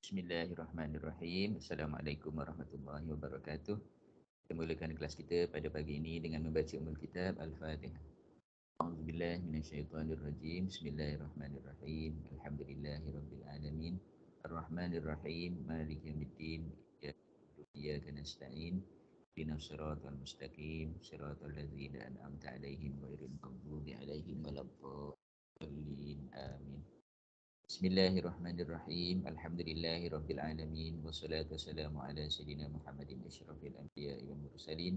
Bismillahirrahmanirrahim. Assalamualaikum warahmatullahi wabarakatuh. Kita mulakan kelas kita pada pagi ini dengan membaca Ummul Kitab Al-Fatihah. A'udzubillahi minasyaitonirrajim. Bismillahirrahmanirrahim. Alhamdulillahirabbil alamin. Arrahmanirrahim. Maliki yaumiddin. Iyyaka nasta'in. Ihdinas siratal mustaqim. Siratal ladzina an'amta 'alaihim ghairil maghdubi 'alaihim waladdallin. Amin. Bismillahirrahmanirrahim. Alhamdulillahirabbil alamin wassalatu wassalamu ala sayidina Muhammadin asyrafil anbiya'i wal mursalin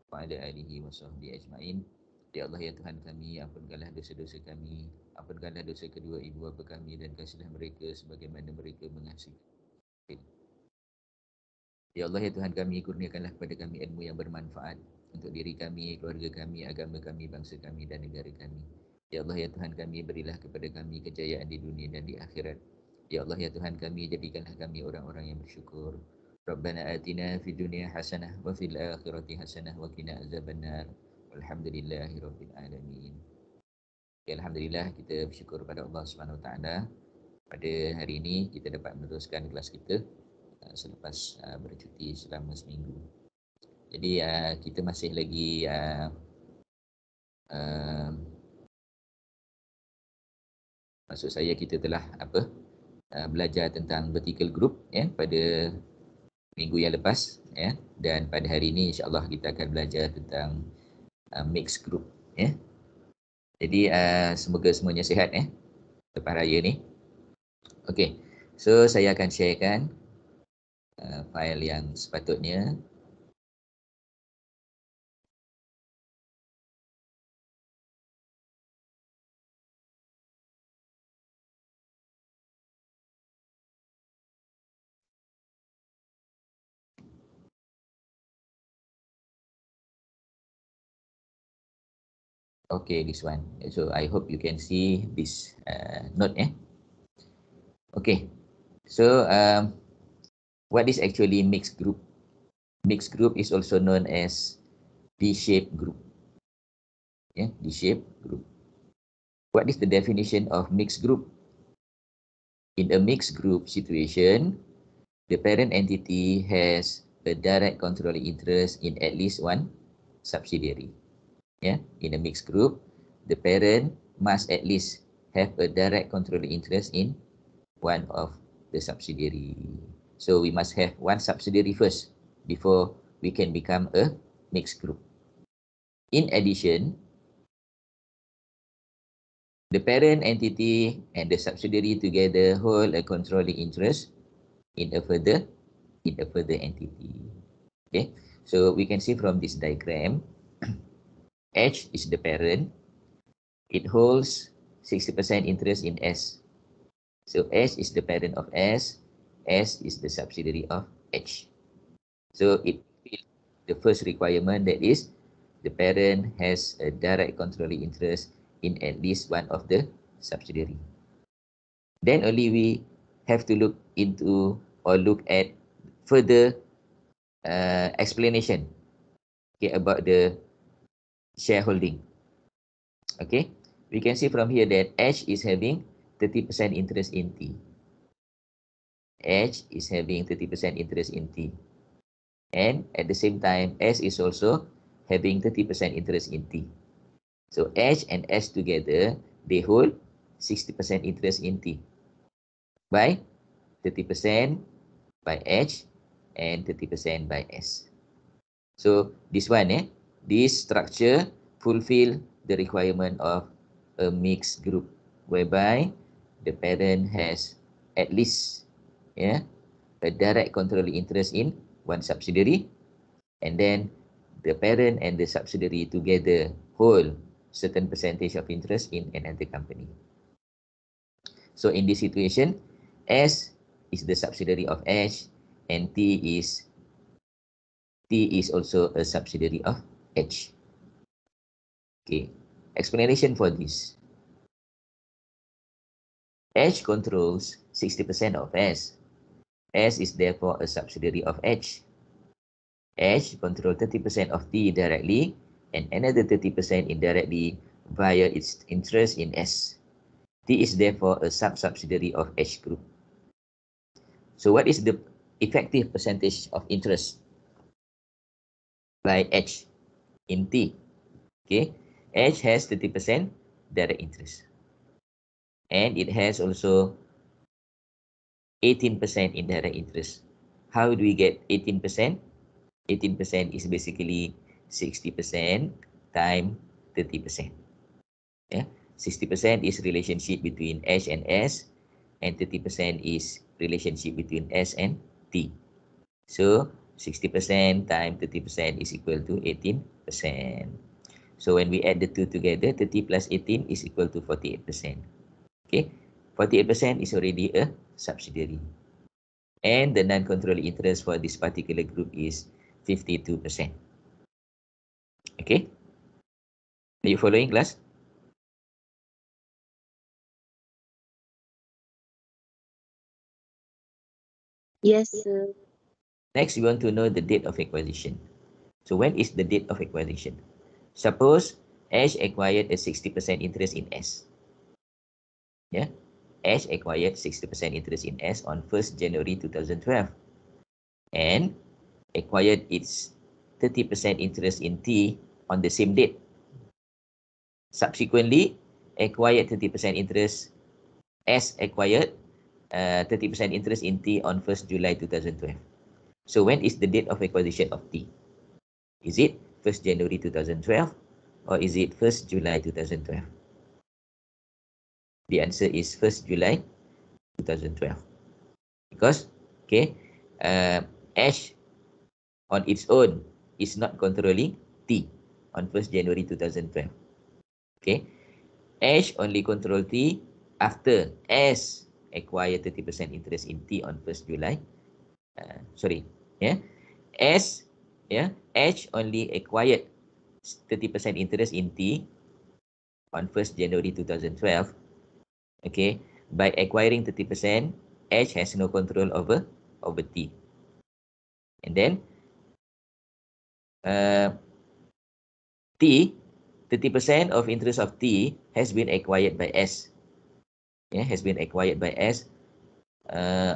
wa ala alihi wa sahbihi ajmain. Ya Allah ya Tuhan kami, ampunkanlah dosa-dosa kami, ampunkanlah dosa kedua ibu bapa kami dan kasihilah mereka sebagaimana mereka mengasihi. Ya Allah ya Tuhan kami, kurniakanlah kepada kami ilmu yang bermanfaat untuk diri kami, keluarga kami, agama kami, bangsa kami dan negara kami. Ya Allah ya Tuhan kami, berilah kepada kami kejayaan di dunia dan di akhirat. Ya Allah ya Tuhan kami, jadikanlah kami orang-orang yang bersyukur. Rabbana atina fid dunya hasanah wa fil akhirati hasanah wa qina azabannar. Walhamdulillahirabbil alamin. Ya, alhamdulillah kita bersyukur kepada Allah Subhanahu Wa Taala. Pada hari ini kita dapat meneruskan kelas kita selepas bercuti selama seminggu. Jadi kita masih lagi maksud saya kita telah belajar tentang vertical group pada minggu yang lepas dan pada hari ini insya-Allah kita akan belajar tentang mixed group Jadi semoga semuanya sihat lepas raya ni. Okey. So saya akan sharekan file yang sepatutnya. Okay, this one. So I hope you can see this note. Okay. So what is actually mixed group? Mixed group is also known as D-shaped group. D-shaped group. What is the definition of mixed group? In a mixed group situation, the parent entity has a direct controlling interest in at least one subsidiary. In a mixed group, the parent must at least have a direct controlling interest in one of the subsidiary. So we must have one subsidiary first before we can become a mixed group. In addition, the parent entity and the subsidiary together hold a controlling interest in a further entity. Okay, so we can see from this diagram, H is the parent. It holds 60% interest in S. So S is the parent of S. S is the subsidiary of H. So it fulfills the first requirement, that is, the parent has a direct controlling interest in at least one of the subsidiary. Then only we have to look into or look at further explanation about the shareholding. Okay, we can see from here that H is having 30% interest in T. H is having 30% interest in T. And at the same time, S is also having 30% interest in T. So H and S together, they hold 60% interest in T by 30% by H and 30% by S. So this one, this structure fulfill the requirement of a mixed group, whereby the parent has at least a direct controlling interest in one subsidiary, and then the parent and the subsidiary together hold certain percentage of interest in another company. So in this situation, S is the subsidiary of H, and T is also a subsidiary of H. Okay, explanation for this. H controls 60% of S. S is therefore a subsidiary of H. H controls 30% of T directly and another 30% indirectly via its interest in S. T is therefore a sub-subsidiary of H group. So what is the effective percentage of interest by H in T? Okay, H has 30% direct interest, and it has also 18% indirect interest. How do we get 18%? 18% is basically 60% times 30%. Yeah, 60% is relationship between H and S, and 30% is relationship between S and T. So 60% times 30% is equal to 18%. So when we add the two together, 30 plus 18 is equal to 48%. Okay, 48% is already a subsidiary. And the non-controlling interest for this particular group is 52%. Okay, are you following, class? Yes, sir. Next, we want to know the date of acquisition. So when is the date of acquisition? Suppose H acquired a 60% interest in S. Yeah, H acquired 60% interest in S on 1st January 2012 and acquired its 30% interest in T on the same date. Subsequently, acquired 30% interest, S acquired 30% interest in T on 1st July 2012. So when is the date of acquisition of T? Is it 1st January 2012 or is it 1st July 2012? The answer is 1st July 2012. Because, okay, H on its own is not controlling T on 1st January 2012. Okay, H only control T after S acquire 30% interest in T on 1st July. S, H only acquired 30% interest in T on 1st January 2012. Okay, by acquiring 30%, H has no control over T. And then T, 30% of interest of T has been acquired by S. Has been acquired by S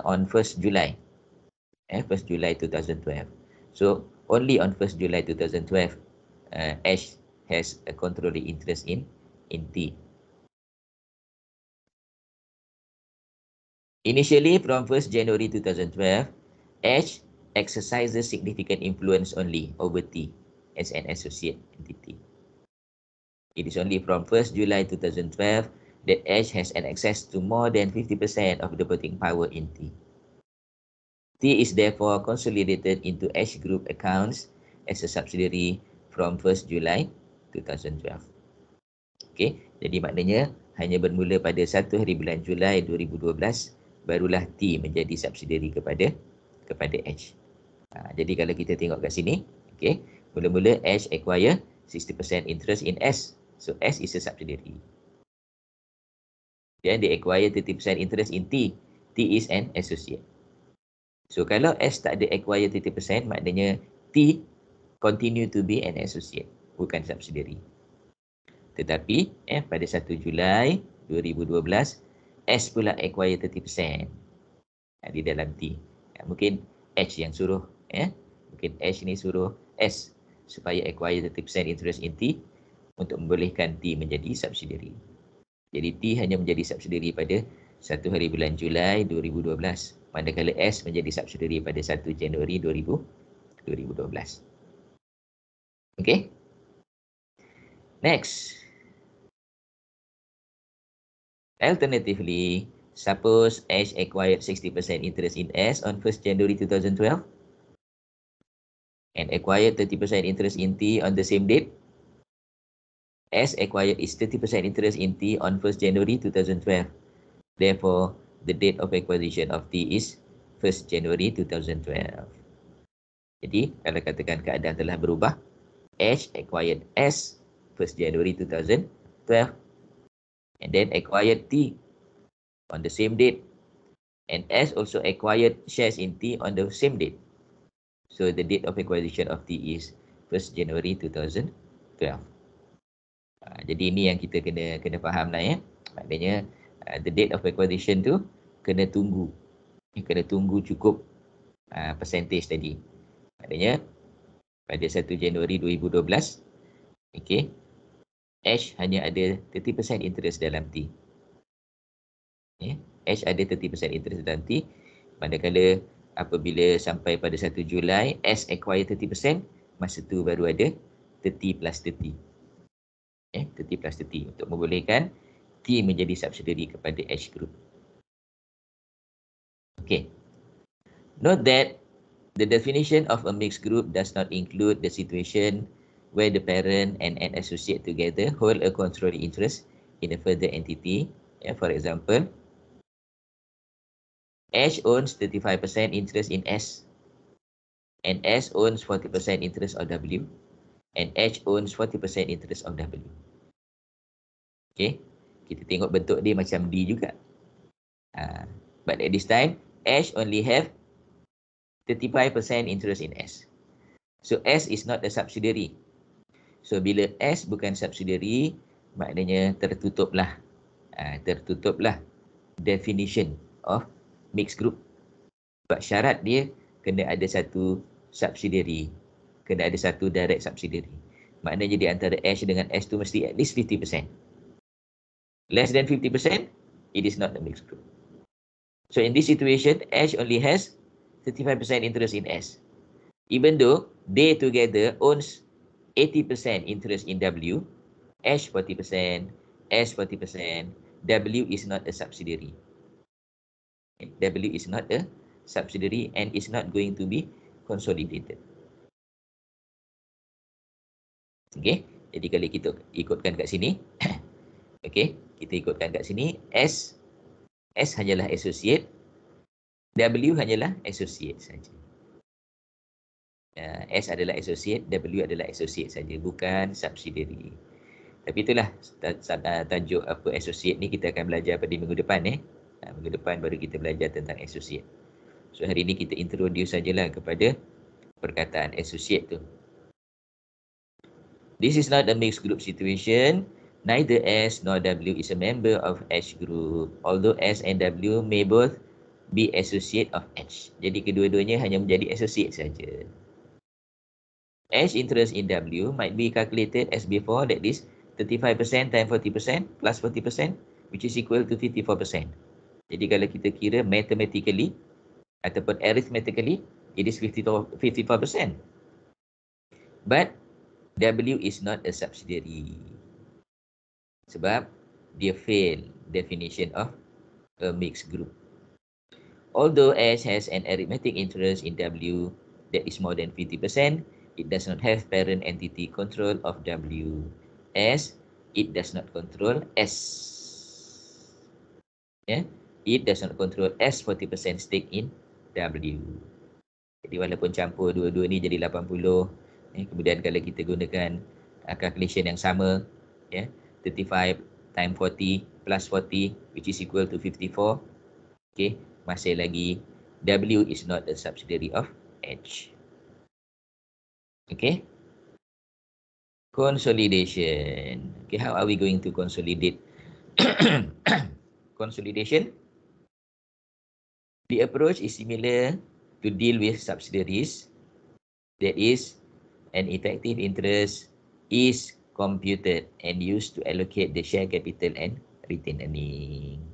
on 1st July. 1st July 2012. So only on 1st July 2012, H has a controlling interest in T. Initially, from 1st January 2012, H exercises significant influence only over T as an associate entity. It is only from 1st July 2012 that H has an access to more than 50% of the voting power in T. T is therefore consolidated into H Group accounts as a subsidiary from 1st July 2012. Okay, jadi maknanya hanya bermula pada 1 hari bulan Julai 2012 barulah T menjadi subsidiary kepada H. Jadi kalau kita tengok kat sini, okay, mula-mula H acquire 60% interest in S. So S is a subsidiary. Then they acquire 30% interest in T. T is an associate. So kalau S tak ada acquire 30%, maknanya T continue to be an associate, bukan subsidiary. Tetapi pada 1 Julai 2012, S pula acquire 30% di dalam T. Mungkin H yang suruh, mungkin H ni suruh S supaya acquire 30% interest in T untuk membolehkan T menjadi subsidiary. Jadi T hanya menjadi subsidiary pada 1 hari bulan Julai 2012, manakala S menjadi subsidiary pada 1 Januari 2012. Okay. Next. Alternatively, suppose H acquired 60% interest in S on 1st January 2012 and acquired 30% interest in T on the same date. S acquired its 30% interest in T on 1st January 2012. Therefore, the date of acquisition of T is 1st January 2012. Jadi, kalau katakan keadaan telah berubah, H acquired S 1st January 2012 and then acquired T on the same date, and S also acquired shares in T on the same date. So the date of acquisition of T is 1st January 2012. Jadi ini yang kita kena faham lah, maknanya the date of acquisition tu kena tunggu kena tunggu cukup percentage tadi. Maknanya pada 1 Januari 2012, okey, H hanya ada 30% interest dalam T. H ada 30% interest dalam T, manakala apabila sampai pada 1 Julai, S acquire 30%, masa tu baru ada 30 plus 30. 30 plus 30 untuk membolehkan T menjadi subsidiary kepada H group. Okay. Note that the definition of a mixed group does not include the situation where the parent and an associate together hold a controlling interest in a further entity. For example, H owns 35% interest in S, and S owns 40% interest of W, and H owns 40% interest of W. Okay, kita tengok bentuk dia macam D juga. But at this time, H only have 35% interest in S. So S is not a subsidiary. So bila S bukan subsidiary, maknanya tertutuplah definition of mixed group. Sebab syarat dia kena ada satu subsidiary, kena ada satu direct subsidiary. Maknanya di antara H dengan S tu mesti at least 50%. Less than 50%, it is not a mixed group. So in this situation, H only has 35% interest in S. Even though they together owns 80% interest in W, H 40%, S 40%, W is not a subsidiary. W is not a subsidiary and is not going to be consolidated. Okay, jadi kalau kita ikutkan kat sini, okay, kita ikutkan kat sini, S hanyalah associate, W hanyalah associate saja. S adalah associate, W adalah associate saja, bukan subsidiary. Tapi itulah tajuk apa associate ni kita akan belajar pada minggu depan. Minggu depan baru kita belajar tentang associate. So hari ni kita introduce sajalah kepada perkataan associate tu. This is not a mixed group situation. Neither S nor W is a member of H group, although S and W may both be associate of H. Jadi kedua-duanya hanya menjadi associate saja. H interest in W might be calculated as before, that is 35% times 40% plus 40%, which is equal to 54%. Jadi kalau kita kira mathematically ataupun arithmetically, it is 54%. But W is not a subsidiary. Sebab dia fail definition of a mixed group. Although H has an arithmetic interest in W that is more than 50%, it does not have parent entity control of W, as it does not control S. It does not control S 40% stake in W. Jadi walaupun campur dua-dua ni jadi 80, kemudian kalau kita gunakan calculation yang sama, 35 times 40 plus 40, which is equal to 54, okay, masih lagi W is not a subsidiary of H. Okay. Consolidation. Okay, how are we going to consolidate? Consolidation. The approach is similar to deal with subsidiaries. That is, an effective interest is computed and used to allocate the share capital and retained earning.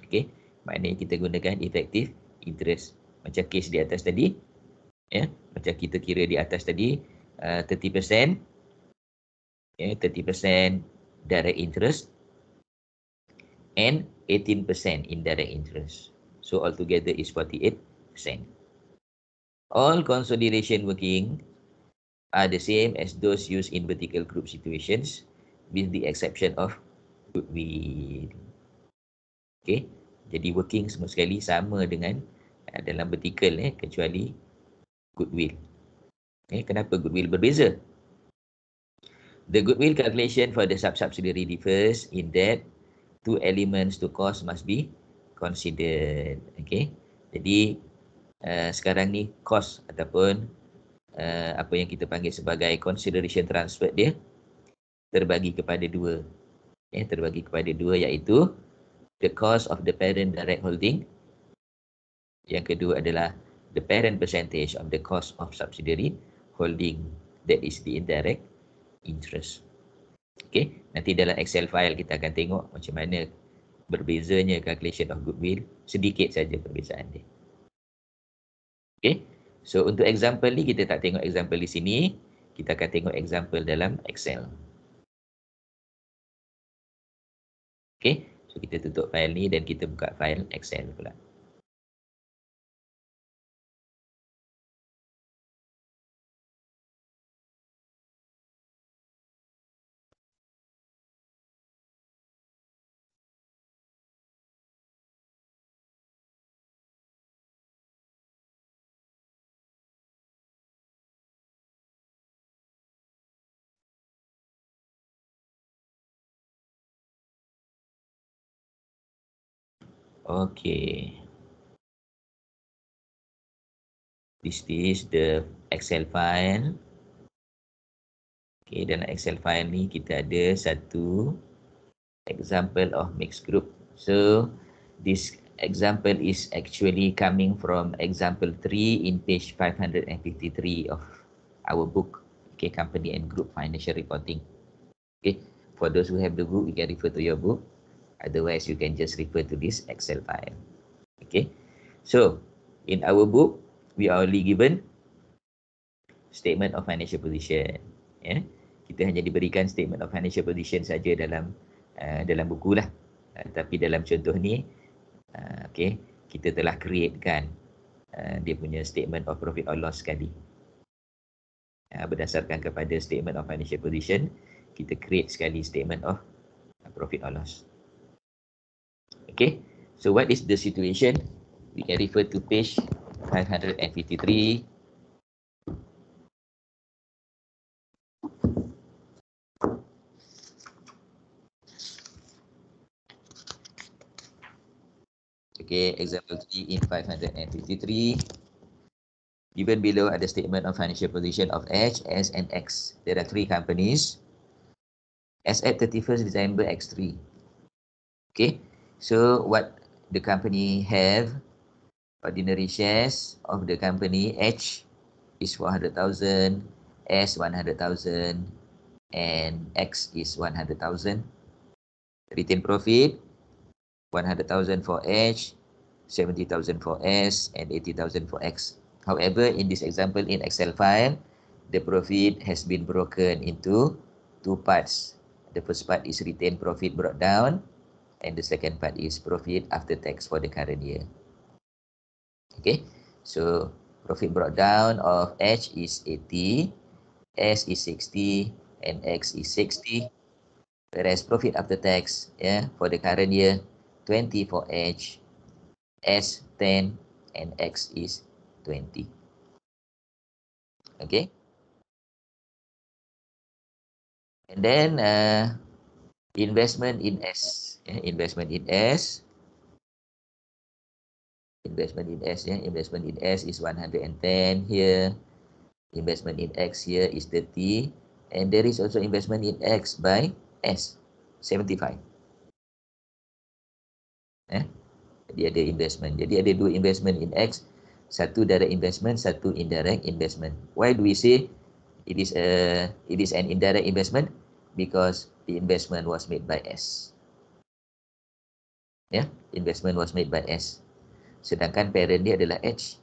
Okay, maknanya kita gunakan effective interest. Macam case di atas tadi, macam kita kira di atas tadi, 30%, 30% direct interest and 18% indirect interest. So altogether is 48%. All consolidation working are the same as those used in vertical group situations, with the exception of goodwill. Okay, jadi working semua sekali sama dengan dalam vertical, kecuali goodwill. Kenapa goodwill berbeza? The goodwill calculation for the subsidiary differs in that two elements to cost must be considered. Okay, jadi sekarang ni cost ataupun apa yang kita panggil sebagai consideration transfer dia terbagi kepada dua. Terbagi kepada dua, iaitu the cost of the parent direct holding Yang kedua adalah the parent percentage of the cost of subsidiary holding, that is the indirect interest. Okay, nanti dalam Excel file kita akan tengok macam mana berbezanya calculation of goodwill, sedikit saja perbezaan dia. Okay, so untuk example ni kita tak tengok example di sini, kita akan tengok example dalam Excel. Okay, so kita tutup file ni dan kita buka file Excel pula. Okay. This is the Excel file. Okay, dalam Excel file ni kita ada satu example of mixed group. So, this example is actually coming from example 3 in page 553 of our book, okay, Company and Group Financial Reporting. Okay, for those who have the book, you can refer to your book. Otherwise, you can just refer to this Excel file. Okay, so in our book, we are only given statement of financial position. Yeah, kita hanya diberikan statement of financial position saja dalam buku lah. Tapi dalam contoh ni, okay, kita telah createkan dia punya statement of profit or loss sekali. Berdasarkan kepada statement of financial position, kita create sekali statement of profit or loss. Okay, so what is the situation? We can refer to page 553. Okay, example 3 in 553. Given below are the statement of financial position of H, S, and X. There are 3 companies. As at 31st December X3. Okay, so what the company have, ordinary shares of the company H is 400,000, S 100,000, and X is 100,000. Retained profit 100,000 for H, 70,000 for S, and 80,000 for X. However, in this example in Excel file, the profit has been broken into 2 parts. The first part is retained profit brought down, and the second part is profit after tax for the current year. Okay, so profit brought down of H is 80, S is 60, and X is 60. Whereas profit after tax, yeah, for the current year, 20 for H, S 10, and X is 20. Okay. And then investment in S. Yeah, investment in S. Investment in S, yeah, investment in S is 110 here. Investment in X here is 30. And there is also investment in X by S, 75. Jadi ada investment. Jadi ada 2 investment in X. Satu direct investment, satu indirect investment. Why do we say it is an indirect investment? Because the investment was made by S. Yeah, investment was made by S. Sedangkan parent dia adalah H.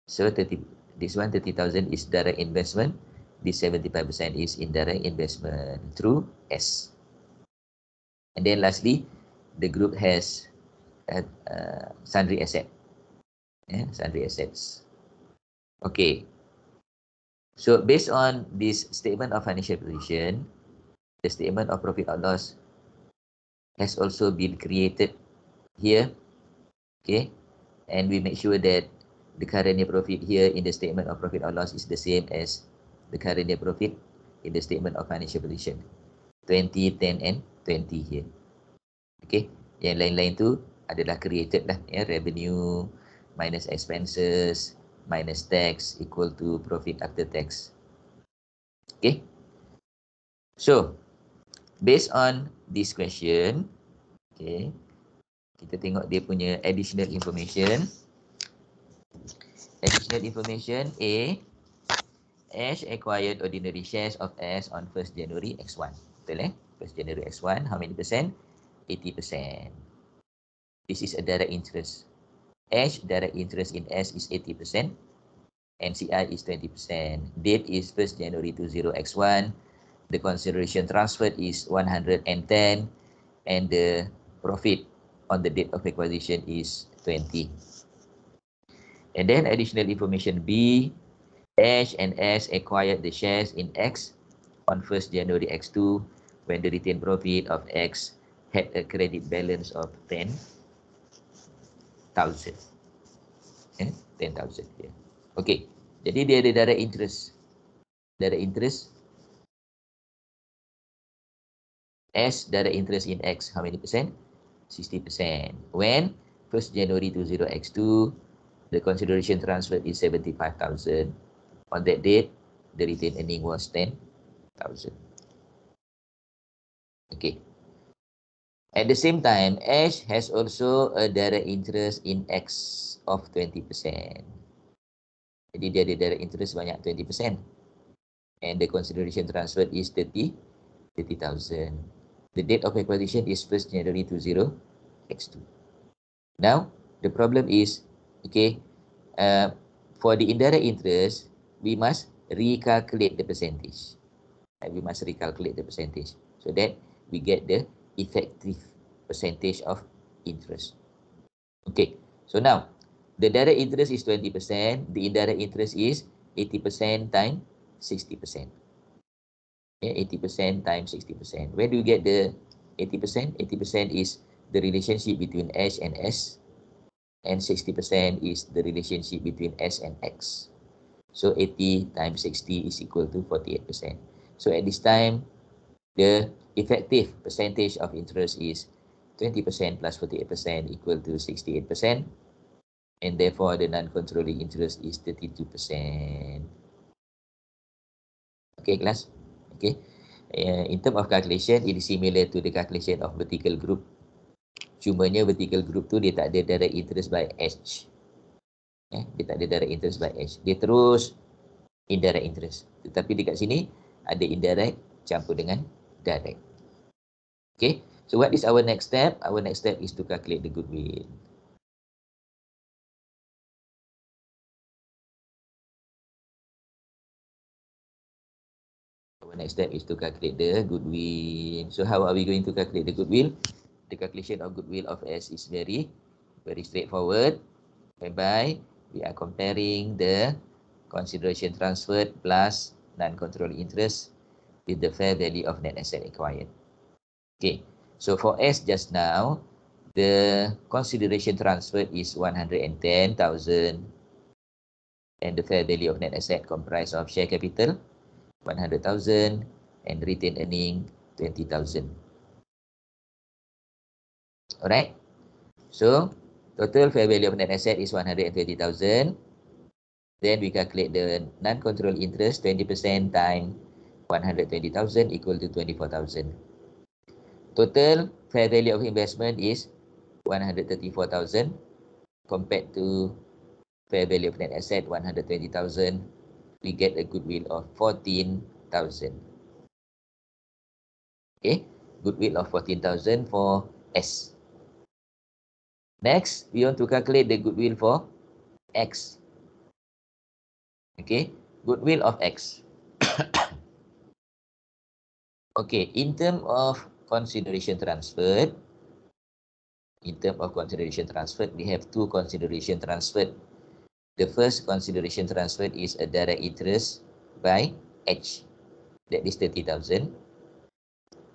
So this one 30,000 is direct investment. This 75% is indirect investment through S. And then lastly, the group has sundry asset. Yeah, sundry assets. Okay. So based on this statement of financial position, the statement of profit or loss has also been created here. Okay. And we make sure that the current year profit here in the statement of profit or loss is the same as the current year profit in the statement of financial position. 20, 10, and 20 here. Okay. Yang lain-lain tu adalah created lah. Ya, revenue minus expenses minus tax equal to profit after tax. Okay. So, based on this question, okay, kita tengok dia punya additional information. additional information. A, Ash acquired ordinary shares of S on 1st January X1. Betul 1st January X1, how many percent? 80%. This is a direct interest. Ash direct interest in S is 80%. NCI is 20%. Date is 1st January 20 X1. The consideration transferred is 110, and the profit on the date of acquisition is 20. And then additional information B, Ash and S acquired the shares in X on 1st January X2 when the retained profit of X had a credit balance of 10,000. 10,000 here. Okay, jadi dia ada direct interest. Direct interest S direct interest in X, how many percent? 60%. When 1st January 20 X2, the consideration transferred is 75,000. On that date, the retained earning was 10,000. Okay. At the same time, Ash has also a direct interest in X of 20%. Jadi dia ada direct interest banyak 20%. And the consideration transferred is 30,000. The date of acquisition is 1st January 20 X2. Now, the problem is, okay, for the indirect interest, we must recalculate the percentage. We must recalculate the percentage so that we get the effective percentage of interest. Okay, so now the direct interest is 20%, the indirect interest is 80% times 60%. Okay, 80% times 60%. Where do you get the 80%? 80% is the relationship between Ash and S, and 60% is the relationship between S and X. So 80 times 60 is equal to 48%. So at this time, the effective percentage of interest is 20% plus 48% equal to 68%. And therefore, the non-controlling interest is 32%. Okay, class? Okay. In terms of calculation, it is similar to the calculation of vertical group. Cumanya vertical group tu dia tak ada direct interest by H. Dia tak ada direct interest by H. Dia terus indirect interest. Tetapi dekat sini ada indirect campur dengan direct. Okay. So what is our next step? Our next step is to calculate the goodwill. Our next step is to calculate the goodwill. So how are we going to calculate the goodwill? The calculation of goodwill of S is very straightforward, whereby we are comparing the consideration transferred plus non-controlling interest with the fair value of net asset acquired. Okay, so for S just now, the consideration transferred is 110,000 and the fair value of net asset comprised of share capital 100,000 and retained earning 20,000. Alright, so total fair value of net asset is 120,000. Then we calculate the non-controlling interest 20% times 120,000 equal to 24,000. Total fair value of investment is 134,000 compared to fair value of net asset 120,000. We get a goodwill of 14,000. Okay, goodwill of 14,000 for S. Next, we want to calculate the goodwill for X. Okay, goodwill of X. Okay, in terms of consideration transferred, we have two consideration transferred. The first consideration transferred is a direct interest by H, that is 30,000.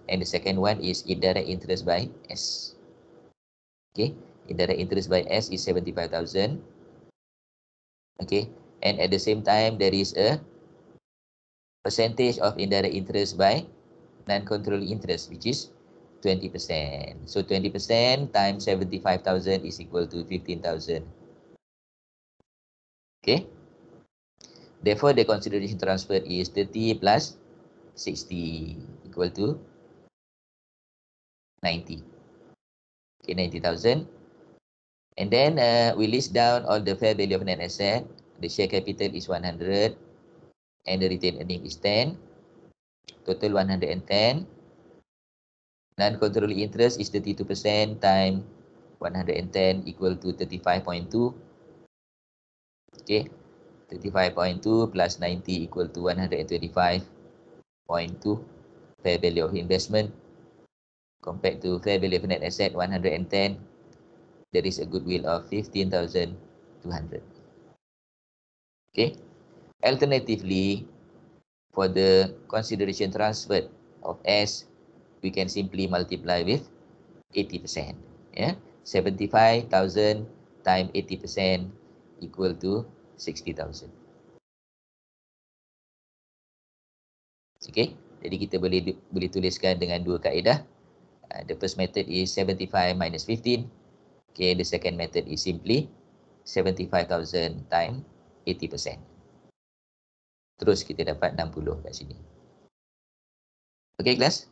And the second one is indirect interest by S. Okay, indirect interest by S is 75,000. Okay, and at the same time, there is a percentage of indirect interest by non-controlling interest, which is 20%. So 20% times 75,000 is equal to 15,000. Okay. Therefore, the consideration transferred is 30 plus 60 equal to 90. Okay, 90,000. And then we list down all the fair value of net asset. The share capital is 100 and the retained earning is 10. Total 110. Non-controlling interest is 32% times 110 equal to 35.2. Okay, 35.2 plus 90 equal to 125.2 fair value of investment compared to fair value of net asset 110. There is a goodwill of 15,200. Okay. Alternatively, for the consideration transferred of S, we can simply multiply with 80%. Yeah, 75,000 times 80% equal to 60,000. Okay, jadi kita boleh tuliskan dengan dua kaedah. The first method is 75 minus 15. Okay, the second method is simply 75,000 times 80%. Terus kita dapat 60 kat sini. Okay, kelas?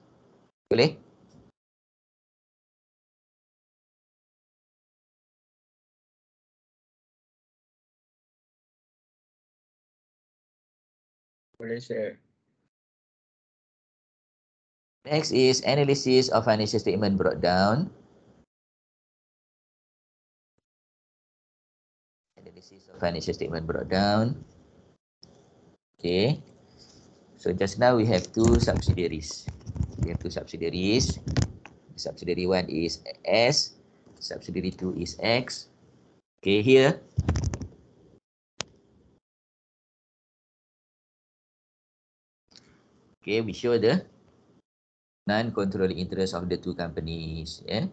Boleh? Boleh, sir. Next is analysis of financial statement brought down. Analysis of financial statement brought down. Okay. So just now we have two subsidiaries. We have two subsidiaries. Subsidiary 1 is S. Subsidiary 2 is X. Okay, here. Okay, we show the non-controlling interest of the two companies. Yeah.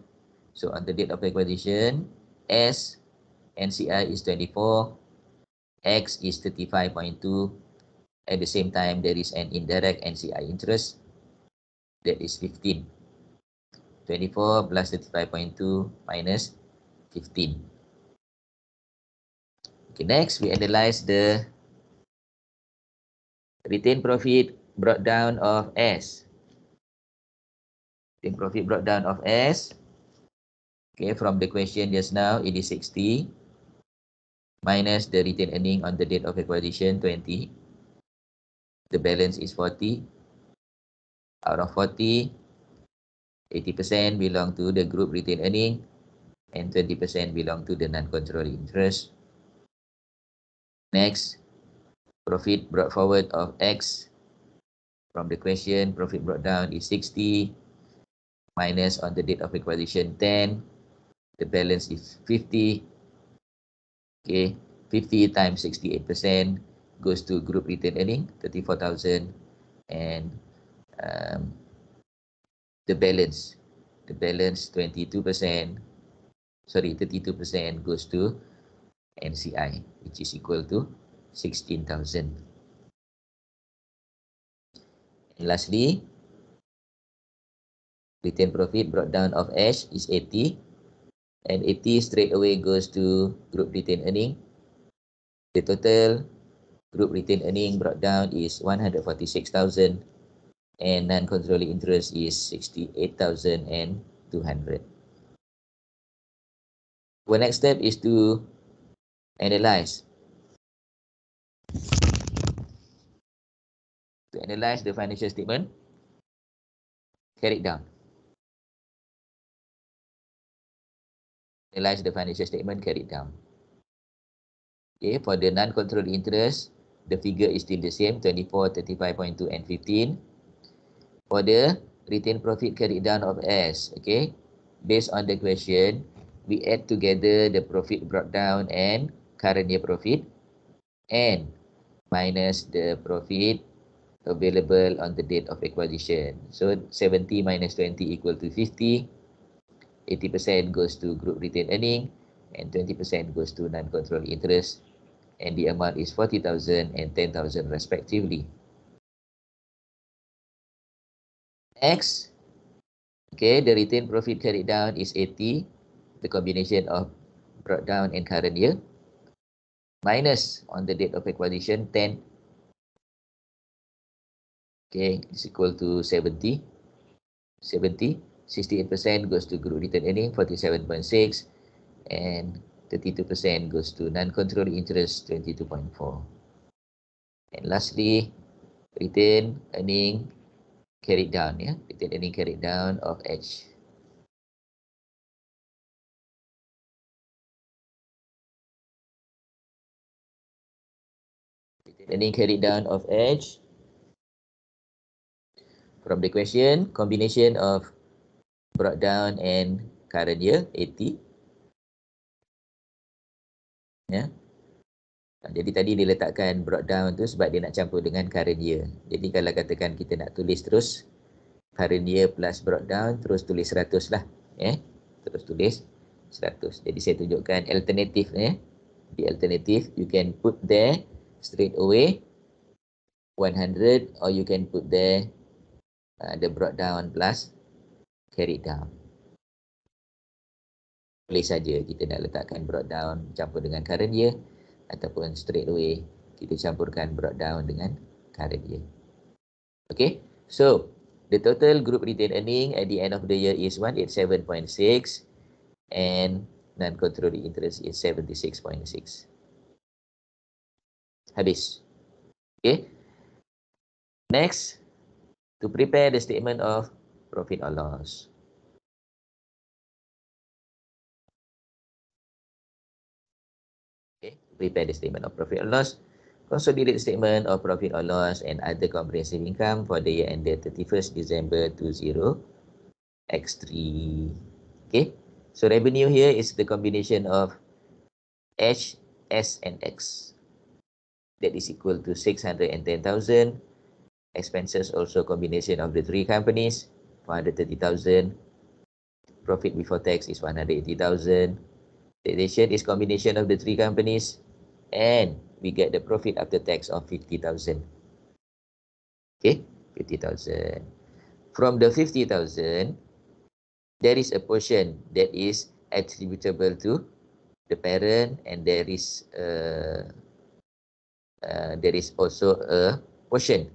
So on the date of acquisition, S NCI is 24, X is 35.2. At the same time, there is an indirect NCI interest that is 15. 24 plus 35.2 minus 15. Okay, next we analyze the retained profit brought down of S. Retained profit brought down of S. Okay, from the question just now, it is 60 minus the retained earning on the date of acquisition, 20. The balance is 40. Out of 40, 80% belong to the group retained earning and 20% belong to the non-controlling interest. Next, profit brought forward of X. From the question, profit brought down is 60 minus on the date of acquisition 10. The balance is 50. Okay, 50 times 68% goes to group retained earning, 34,000, and the balance 22%, sorry, 32% goes to NCI, which is equal to 16,000. And lastly, retained profit brought down of H is 80, and 80 straight away goes to group retained earning. The total group retained earning brought down is 146,000, and non-controlling interest is 68,200. Our next step is to analyze. To analyze the financial statement carried down. Analyze the financial statement carried down. Okay, for the non-controlling interest, the figure is still the same, 24, 35.2, and 15. For the retained profit carried down of S, okay, based on the question, we add together the profit brought down and current year profit and minus the profit available on the date of acquisition. So 70 minus 20 equal to 50. 80% goes to group retained earning and 20% goes to non-controlling interest, and the amount is 40,000 and 10,000 respectively. Next, okay, the retained profit carried down is 80, the combination of brought down and current year, minus on the date of acquisition 10. Okay, is equal to 70. 68% goes to group retained earning, 47.6, and 32% goes to non-controlling interest 22.4. And lastly, retained earning carried down, yeah, retained earning carried down of H. Retained earning carried down of H. From the question, combination of brought down and current year 80. Ya. Jadi tadi dia letakkan brought down tu sebab dia nak campur dengan current year. Jadi kalau katakan kita nak tulis terus current year plus brought down, terus tulis 100 lah. Terus tulis 100. Jadi saya tunjukkan alternatif. Di alternatif, you can put there straight away 100 or you can put there the brought down plus carried down. Boleh saja kita nak letakkan brought down campur dengan current year ataupun straight away kita campurkan brought down dengan current year. Okay, so the total group retained earning at the end of the year is 187.6 and non-controlling interest is 76.6. Habis. Okay. Next, to prepare the statement of profit or loss. Okay, prepare the statement of profit or loss. Consolidate statement of profit or loss and other comprehensive income for the year ended 31st December 20 X3. Okay, so revenue here is the combination of H, S, and X. That is equal to 610,000. Expenses also combination of the three companies, 430,000. Profit before tax is 180,000. Taxation is combination of the three companies, and we get the profit after tax of 50,000. Okay, 50,000. From the 50,000, there is a portion that is attributable to the parent, and there is also a portion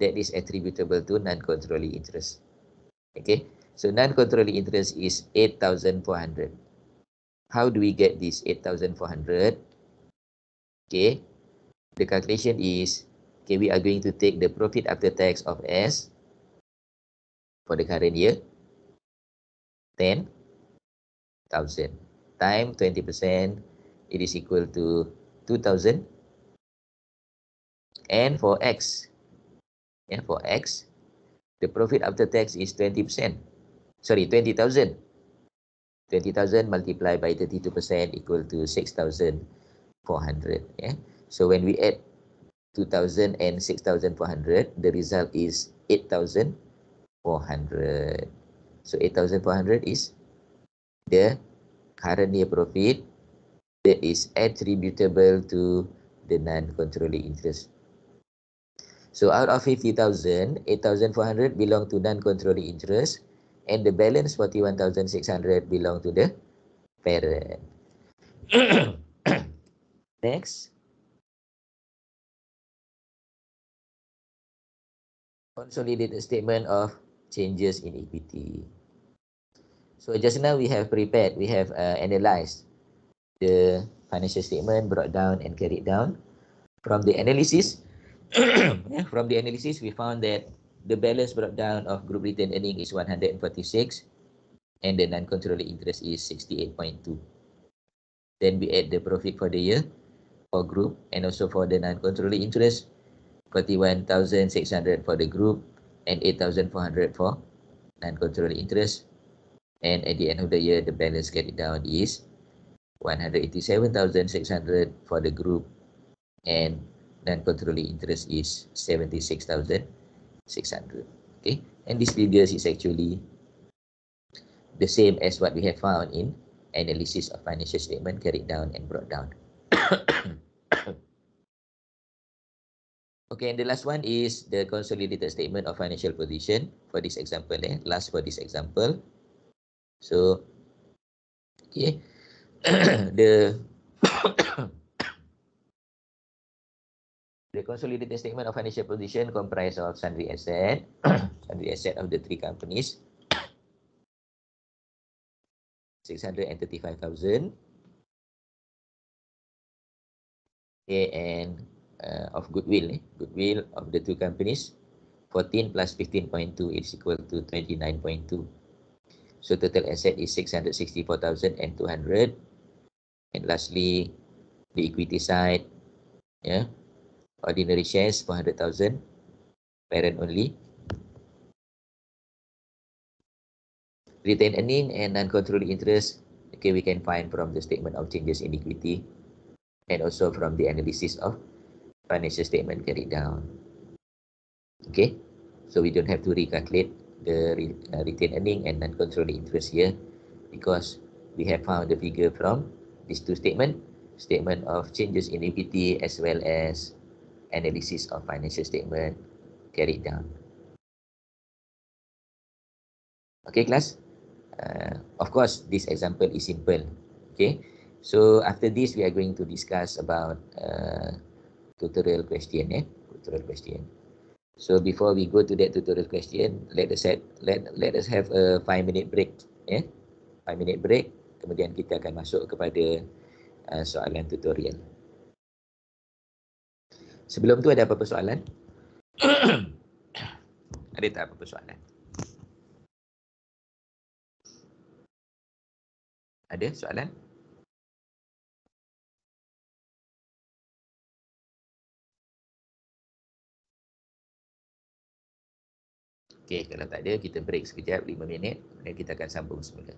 that is attributable to non-controlling interest. Okay, so non-controlling interest is 8,400. How do we get this 8,400? Okay, the calculation is, okay, we are going to take the profit after tax of S for the current year, 10,000 times 20%, it is equal to 2,000. And for X, the profit after tax is 20%. Sorry, 20,000. 20,000 multiplied by 32% equal to 6,400. Yeah. So when we add 2,000 and 6,400, the result is 8,400. So 8,400 is the current year profit that is attributable to the non-controlling interest. So out of 50,000, 8,400 belong to non-controlling interest, and the balance 41,600 belong to the parent. Next. Consolidated statement of changes in equity. So just now we have prepared, we have analyzed the financial statement, brought down and carried down. From the analysis, we found that the balance brought down of group retained earning is 146 and the non-controlling interest is 68.2. Then we add the profit for the year for group and also for the non-controlling interest, 41,600 for the group and 8,400 for non-controlling interest. And at the end of the year, the balance carried down is 187,600 for the group and non-controlling interest is 76,600. Okay, and this figures is actually the same as what we have found in analysis of financial statement carried down and brought down. Okay, and the last one is the consolidated statement of financial position for this example. Last for this example. So, okay, the consolidated statement of financial position comprised of sundry asset, sundry asset of the three companies, 635,000. Okay, and of goodwill, goodwill of the two companies, 14 plus 15.2 is equal to 29.2. So total asset is 664,200. And lastly, the equity side, yeah, ordinary shares 400,000, parent only. Retained earning and non-controlling interest, okay, we can find from the statement of changes in equity and also from the analysis of financial statement carried down. Okay, so we don't have to recalculate the retained earning and non-controlling interest here because we have found the figure from these two statements, statement of changes in equity as well as analysis of financial statement carried down. Okay, class? Of course, this example is simple. Okay, so after this, we are going to discuss about tutorial question. Tutorial question. So before we go to that tutorial question, let us have a 5-minute break. 5-minute break. Kemudian kita akan masuk kepada soalan tutorial. Sebelum tu ada apa-apa soalan? Ada tak apa-apa soalan? Ada soalan? Okey, kalau tak ada, kita break sekejap 5 minit. Kemudian kita akan sambung semula.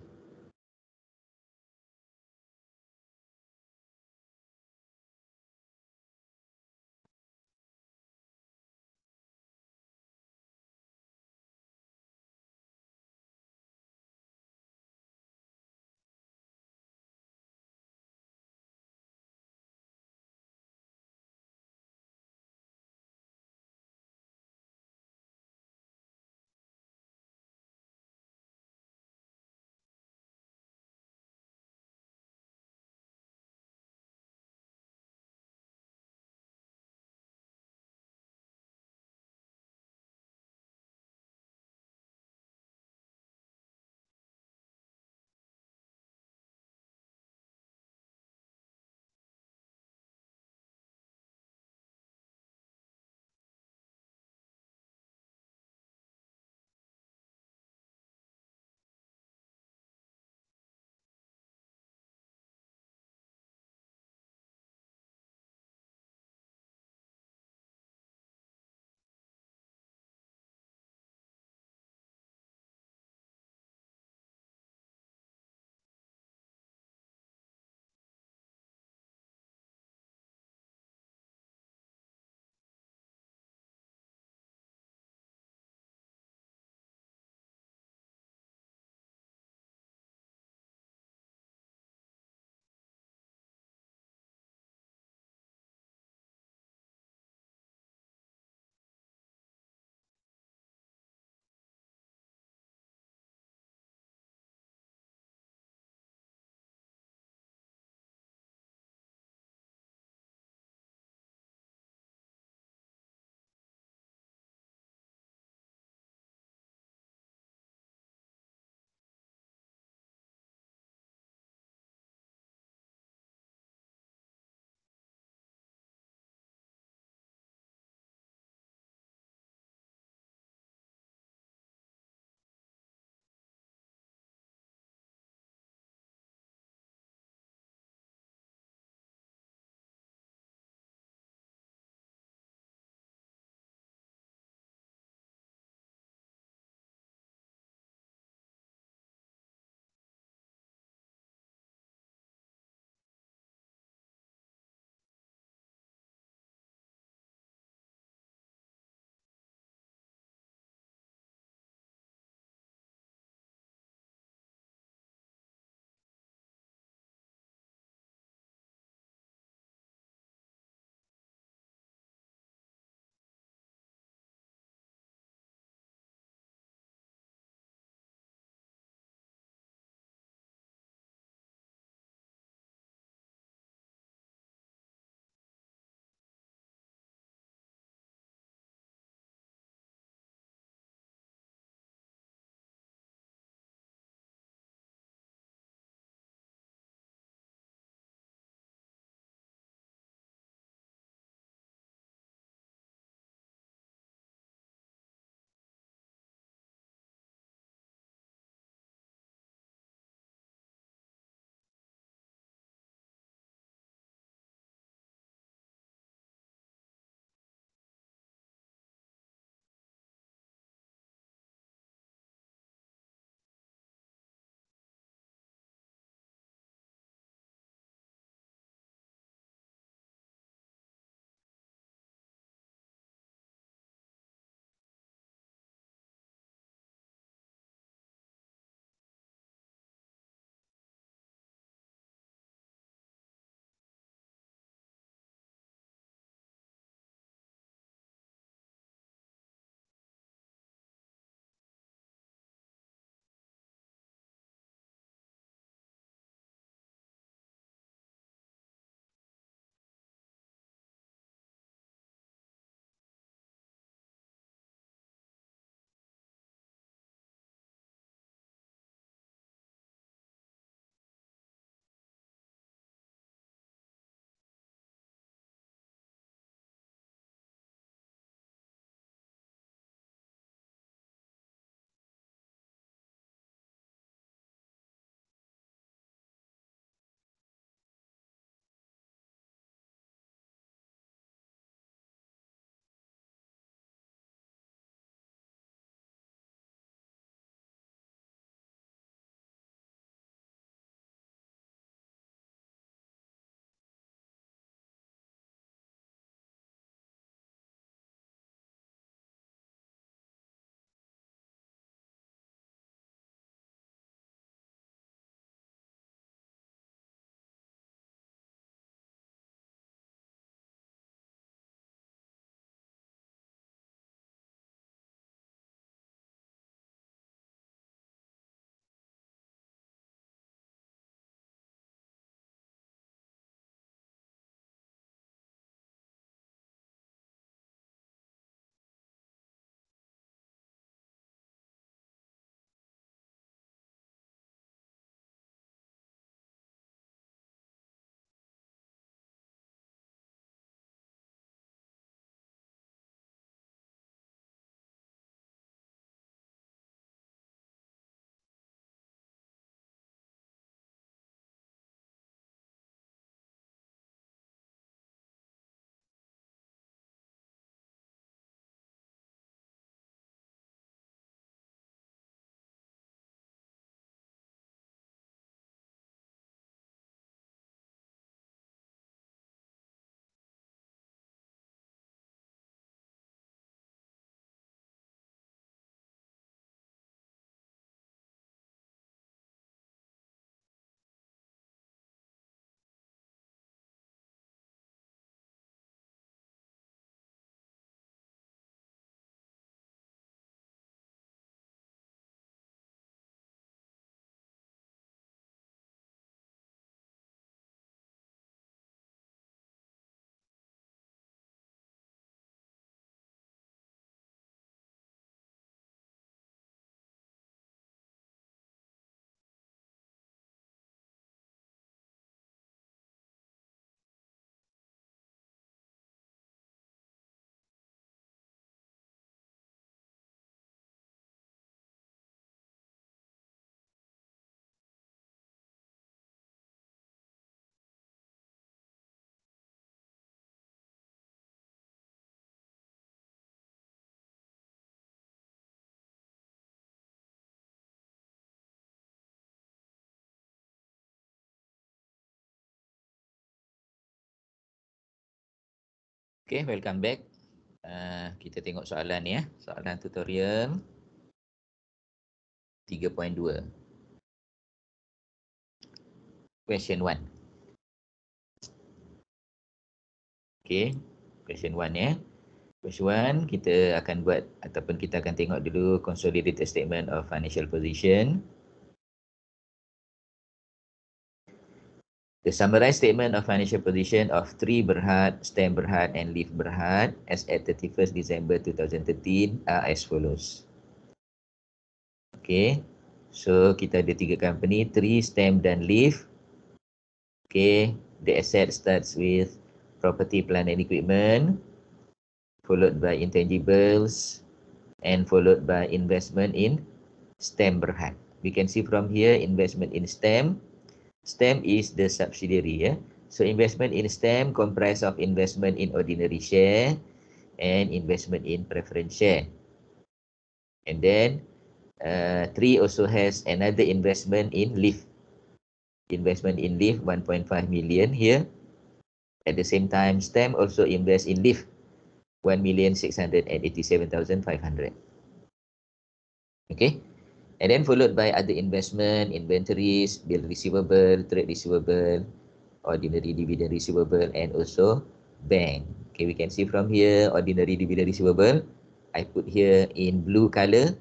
Okay, welcome back. Kita tengok soalan ni ya. Soalan tutorial 3.2. Question 1. Okay, question 1 ya. Question 1 kita akan buat ataupun kita akan tengok dulu consolidated statement of financial position. The summarized statement of financial position of Tri Berhad, STEM Berhad and Leaf Berhad as at 31st December 2013 are as follows. Okay, so kita ada 3 company, Tri, STEM dan Leaf. Okay, the asset starts with property, plant and equipment, followed by intangibles, and followed by investment in STEM Berhad. We can see from here investment in STEM. STEM is the subsidiary. So investment in STEM comprise of investment in ordinary share and investment in preference share. And then Tri also has another investment in Leaf. Investment in Leaf 1.5 million here. At the same time, STEM also invests in Leaf 1,687,500. Okay. And then followed by other investment, inventories, bill receivable, trade receivable, ordinary dividend receivable, and also bank. Okay, we can see from here, ordinary dividend receivable, I put here in blue color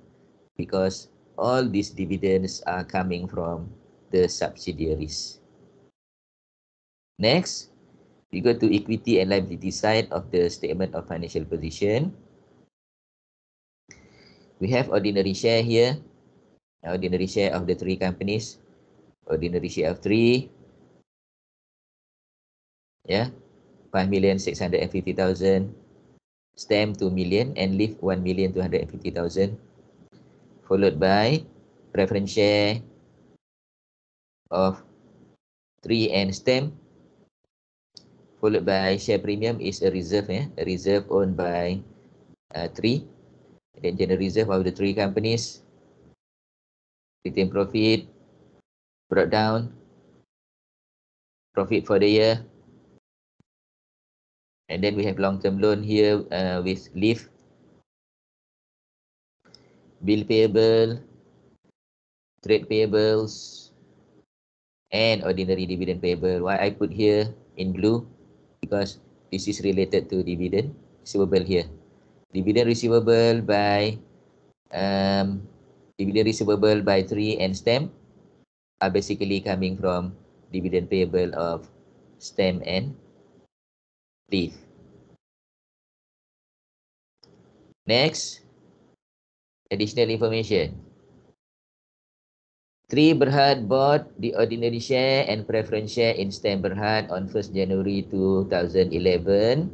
because all these dividends are coming from the subsidiaries. Next, we go to equity and liability side of the statement of financial position. We have ordinary share here. Ordinary share of the 3 companies, ordinary share of 3, yeah, 5,650,000, STEM 2 million, and Leaf 1,250,000, followed by preference share of 3 and STEM, followed by share premium is a reserve, a reserve owned by 3, then general reserve of the 3 companies, retained profit, brought down, profit for the year, and then we have long-term loan here with Leaf, bill payable, trade payables, and ordinary dividend payable. Why I put here in blue? Because this is related to dividend receivable here. Dividend receivable by 3 and STEM are basically coming from dividend payable of STEM and Leaf. Next, additional information. Tri Berhad bought the ordinary share and preference share in STEM Berhad on 1st January 2011.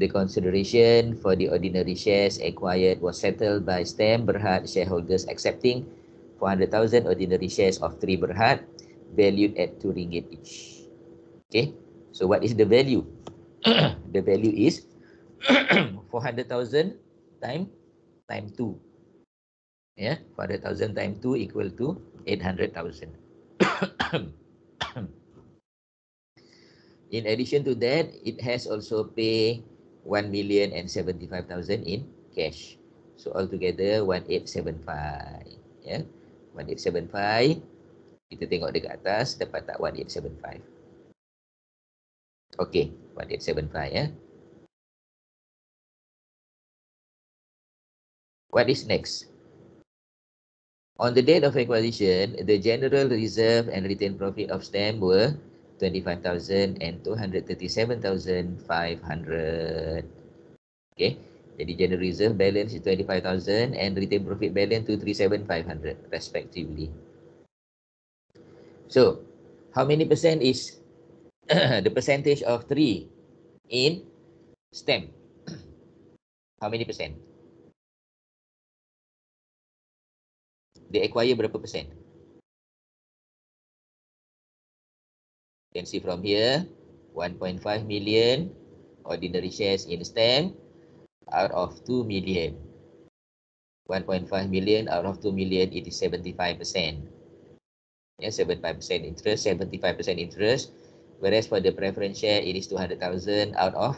The consideration for the ordinary shares acquired was settled by STEM Berhad shareholders accepting 400,000 ordinary shares of Tri Berhad valued at RM2 each. Okay, so what is the value? The value is 400,000 times 2. Yeah, 400,000 times 2 equal to 800,000. In addition to that, it has also paid 1,075,000 in cash. So altogether 1875. Yeah, 1875. Kita tengok dekat atas dapat tak 1875. Okay, 1875 ya. What is next? On the date of acquisition, the general reserve and retained profit of STEM were 25,000 and 237,500. Okay, jadi general reserve balance is 25,000 and retained profit balance 237,500 respectively. So, how many percent is the percentage of 3 in STEM? How many percent? They acquire berapa persen? You can see from here, 1.5 million ordinary shares in STEM out of 2 million. 1.5 million out of 2 million, it is 75%. Yeah, 75% interest, 75% interest. Whereas for the preference share, it is 200,000 out of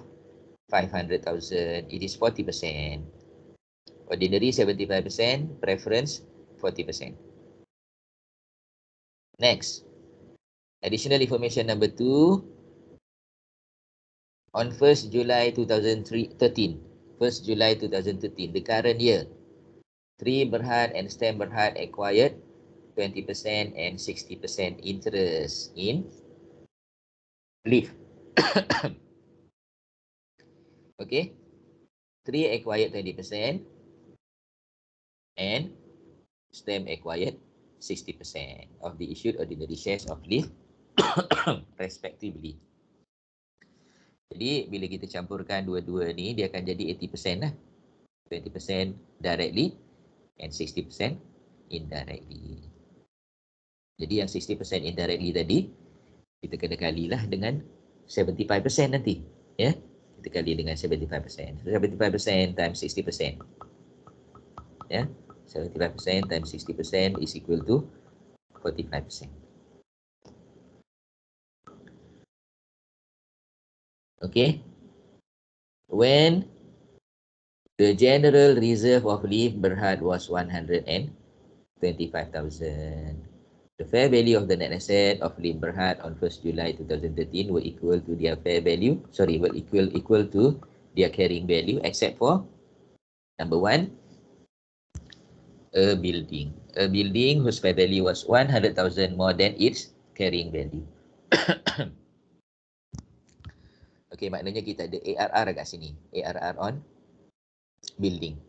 500,000, it is 40%. Ordinary 75%, preference 40%. Next, additional information number 2. On 1st July 2013, 1st July 2013, the current year, 3 Berhad and Stem Berhad acquired 20% and 60% interest in Leaf. Okay, 3 acquired 20% and Stem acquired 60% of the issued ordinary shares of Leaf respectively. Jadi bila kita campurkan dua-dua ni, dia akan jadi 80% lah. 20% directly and 60% indirectly. Jadi yang 60% indirectly tadi, kita kena kalilah dengan 75% nanti. Ya, kita kali dengan 75%. 75% times 60%. Ya, 75% times 60% is equal to 45%. Okay. When the general reserve of Leaf Berhad was 125,000, the fair value of the net asset of Leaf Berhad on 1st July 2013 were equal to their fair value, will equal to their carrying value, except for number 1, a building. A building whose fair value was 100,000 more than its carrying value. Okay, maknanya kita ada ARR kat sini. ARR on building.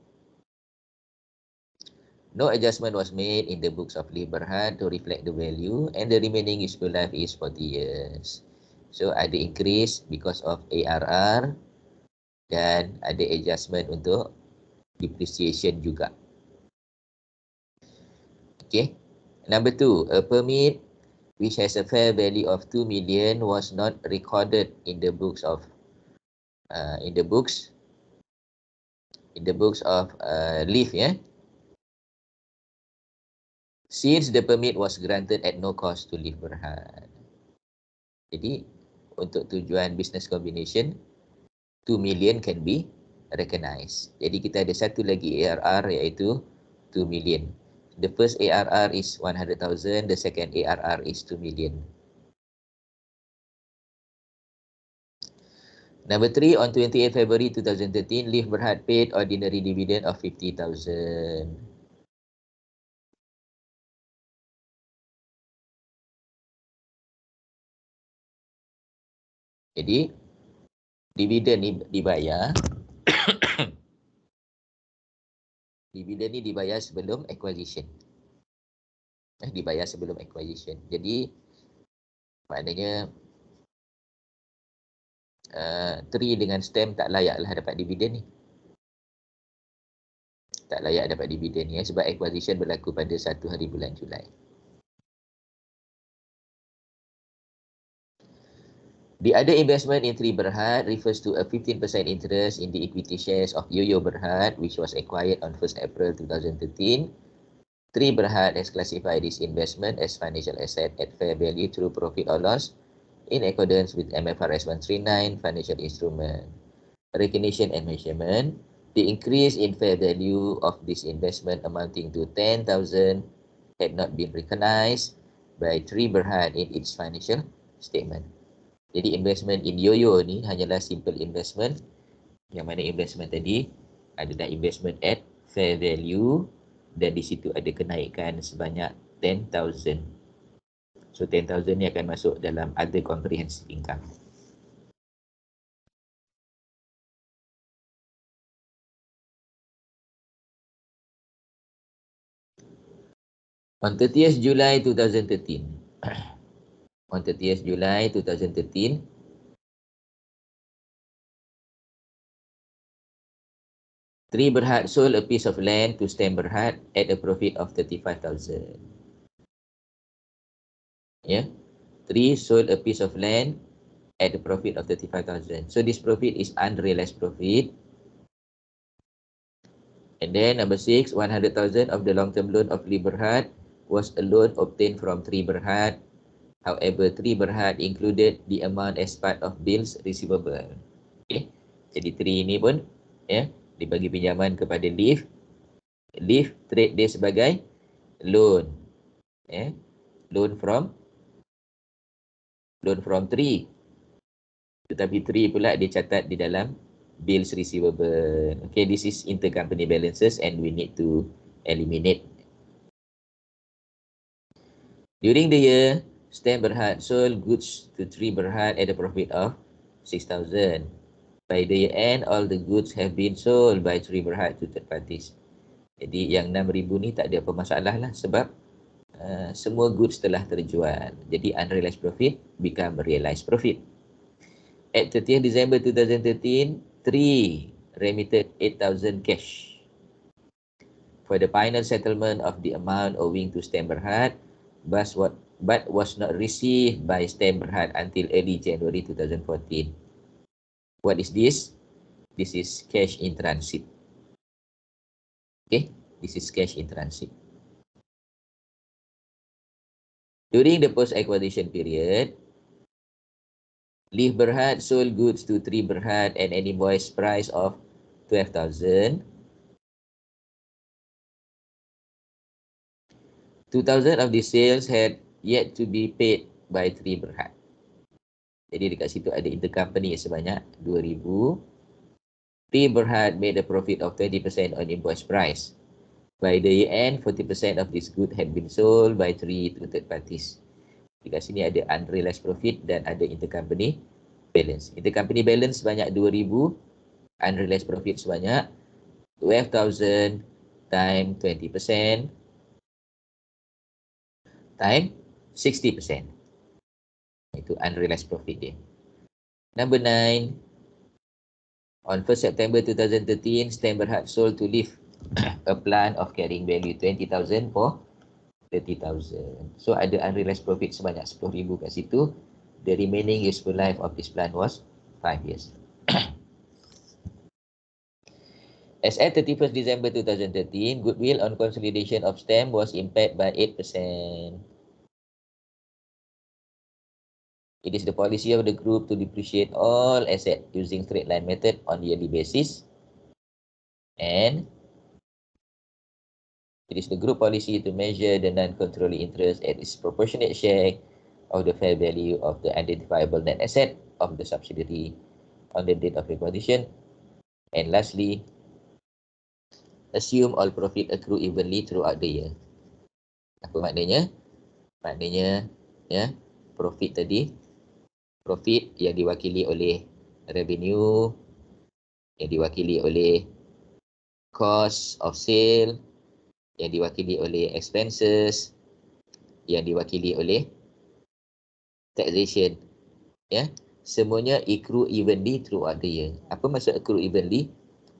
No adjustment was made in the books of Leaf Berhad to reflect the value, and the remaining useful life is 40 years. So ada increase because of ARR dan ada adjustment untuk depreciation juga. Okay. Number 2, a permit which has a fair value of 2 million was not recorded in the books of Leaf, yeah. Since the permit was granted at no cost to Leaf Berhad. Jadi untuk tujuan business combination, 2 million can be recognized. Jadi kita ada satu lagi ARR iaitu 2 million. The first ARR is 100,000, the second ARR is 2 million. Number 3, on 28 February 2013, Leaf Berhad paid ordinary dividend of 50,000. Jadi, dividen ni dibayar. Dividen ni dibayar sebelum acquisition. Dibayar sebelum acquisition. Jadi, maknanya Tri dengan Stem tak layaklah dapat dividen ni. Tak layak dapat dividen ni sebab acquisition berlaku pada 1 hari bulan Julai. The other investment in Tri Berhad refers to a 15% interest in the equity shares of Yoyo Berhad, which was acquired on 1st April 2013. Tri Berhad has classified this investment as financial asset at fair value through profit or loss in accordance with MFRS 139 financial instrument. Recognition and measurement. The increase in fair value of this investment amounting to 10,000 had not been recognized by Tri Berhad in its financial statement. Jadi investment in Yoyo ni hanyalah simple investment. Yang mana investment tadi adalah investment at fair value dan di situ ada kenaikan sebanyak 10,000. So 10,000 ni akan masuk dalam other comprehensive income. On 30th July 2013. On 30th July 2013, Tri Berhad sold a piece of land to Stem Berhad at a profit of 35,000. Yeah, Tri sold a piece of land at a profit of 35,000. So this profit is unrealized profit. And then number 6, 100,000 of the long-term loan of Leaf Berhad was a loan obtained from Tri Berhad. However, Tri Berhad included the amount as part of bills receivable. Okay. Jadi 3 ni pun ya, dibagi pinjaman kepada Leaf. Leaf trade dia sebagai loan. Ya. Loan from 3. Tetapi 3 pula dia catat di dalam bills receivable. Okay, this is intercompany balances and we need to eliminate. During the year, Stan Berhad sold goods to 3 Berhad at a profit of 6,000. By the year end, all the goods have been sold by 3 Berhad to third parties. Jadi yang 6,000 ni tak ada apa masalah lah sebab semua goods telah terjual. Jadi unrealized profit become realized profit. At 30th December 2013, 3 remitted 8,000 cash for the final settlement of the amount owing to Stan Berhad, but was not received by Stan Berhad until early January 2014. What is this? This is cash in transit. Okay, this is cash in transit. During the post-acquisition period, Leaf Berhad sold goods to 3 Berhad at an invoice price of 12,000. 2,000 of these sales had yet to be paid by 3 Berhad. Jadi dekat situ ada intercompany sebanyak 2,000. 3 Berhad made a profit of 20% on invoice price. By the year end, 40% of this good had been sold by 3 to third parties. Dekat sini ada unrealized profit dan ada intercompany balance. Intercompany balance sebanyak 2,000, unrealized profit sebanyak 12,000 times 20% times 60%. Itu unrealized profit dia. Number 9, on 1st September 2013, Stan Berhad sold to Leaf a plant of carrying value 20,000 for 30,000. So ada unrealized profit sebanyak 10,000 kat situ. The remaining useful life of this plant was 5 years. As at 31st December 2013, goodwill on consolidation of Stan was impaired by 8%. It is the policy of the group to depreciate all assets using straight line method on yearly basis. And it is the group policy to measure the non-controlling interest at its proportionate share of the fair value of the identifiable net asset of the subsidiary on the date of acquisition. And lastly, assume all profit accrue evenly throughout the year. Apa maknanya? Maknanya ya, profit tadi, profit yang diwakili oleh revenue, yang diwakili oleh cost of sale, yang diwakili oleh expenses, yang diwakili oleh taxation. Ya, semuanya accrue evenly throughout the year. Apa maksud accrue evenly?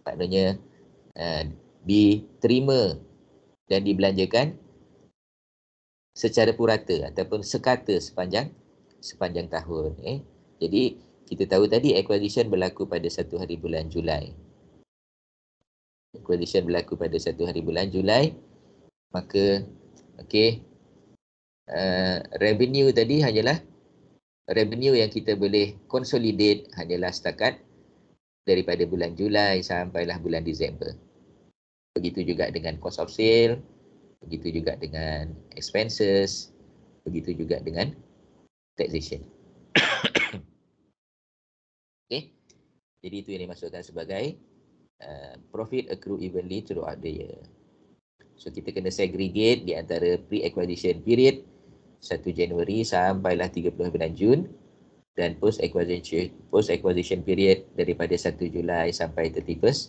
Maknanya diterima dan dibelanjakan secara purata ataupun sekata sepanjang tahun. Jadi kita tahu tadi acquisition berlaku pada 1 hari bulan Julai. Acquisition berlaku pada 1 hari bulan Julai. Maka revenue tadi hanyalah revenue yang kita boleh consolidate hanyalah setakat daripada bulan Julai sampailah bulan Disember. Begitu juga dengan cost of sale, begitu juga dengan expenses, begitu juga dengan taxation. Okay. Jadi itu yang dimasukkan sebagai profit accrue evenly throughout the year. So kita kena segregate di antara pre-acquisition period 1 Januari sampailah 30 bulan Jun dan post-acquisition period daripada 1 Julai sampai 31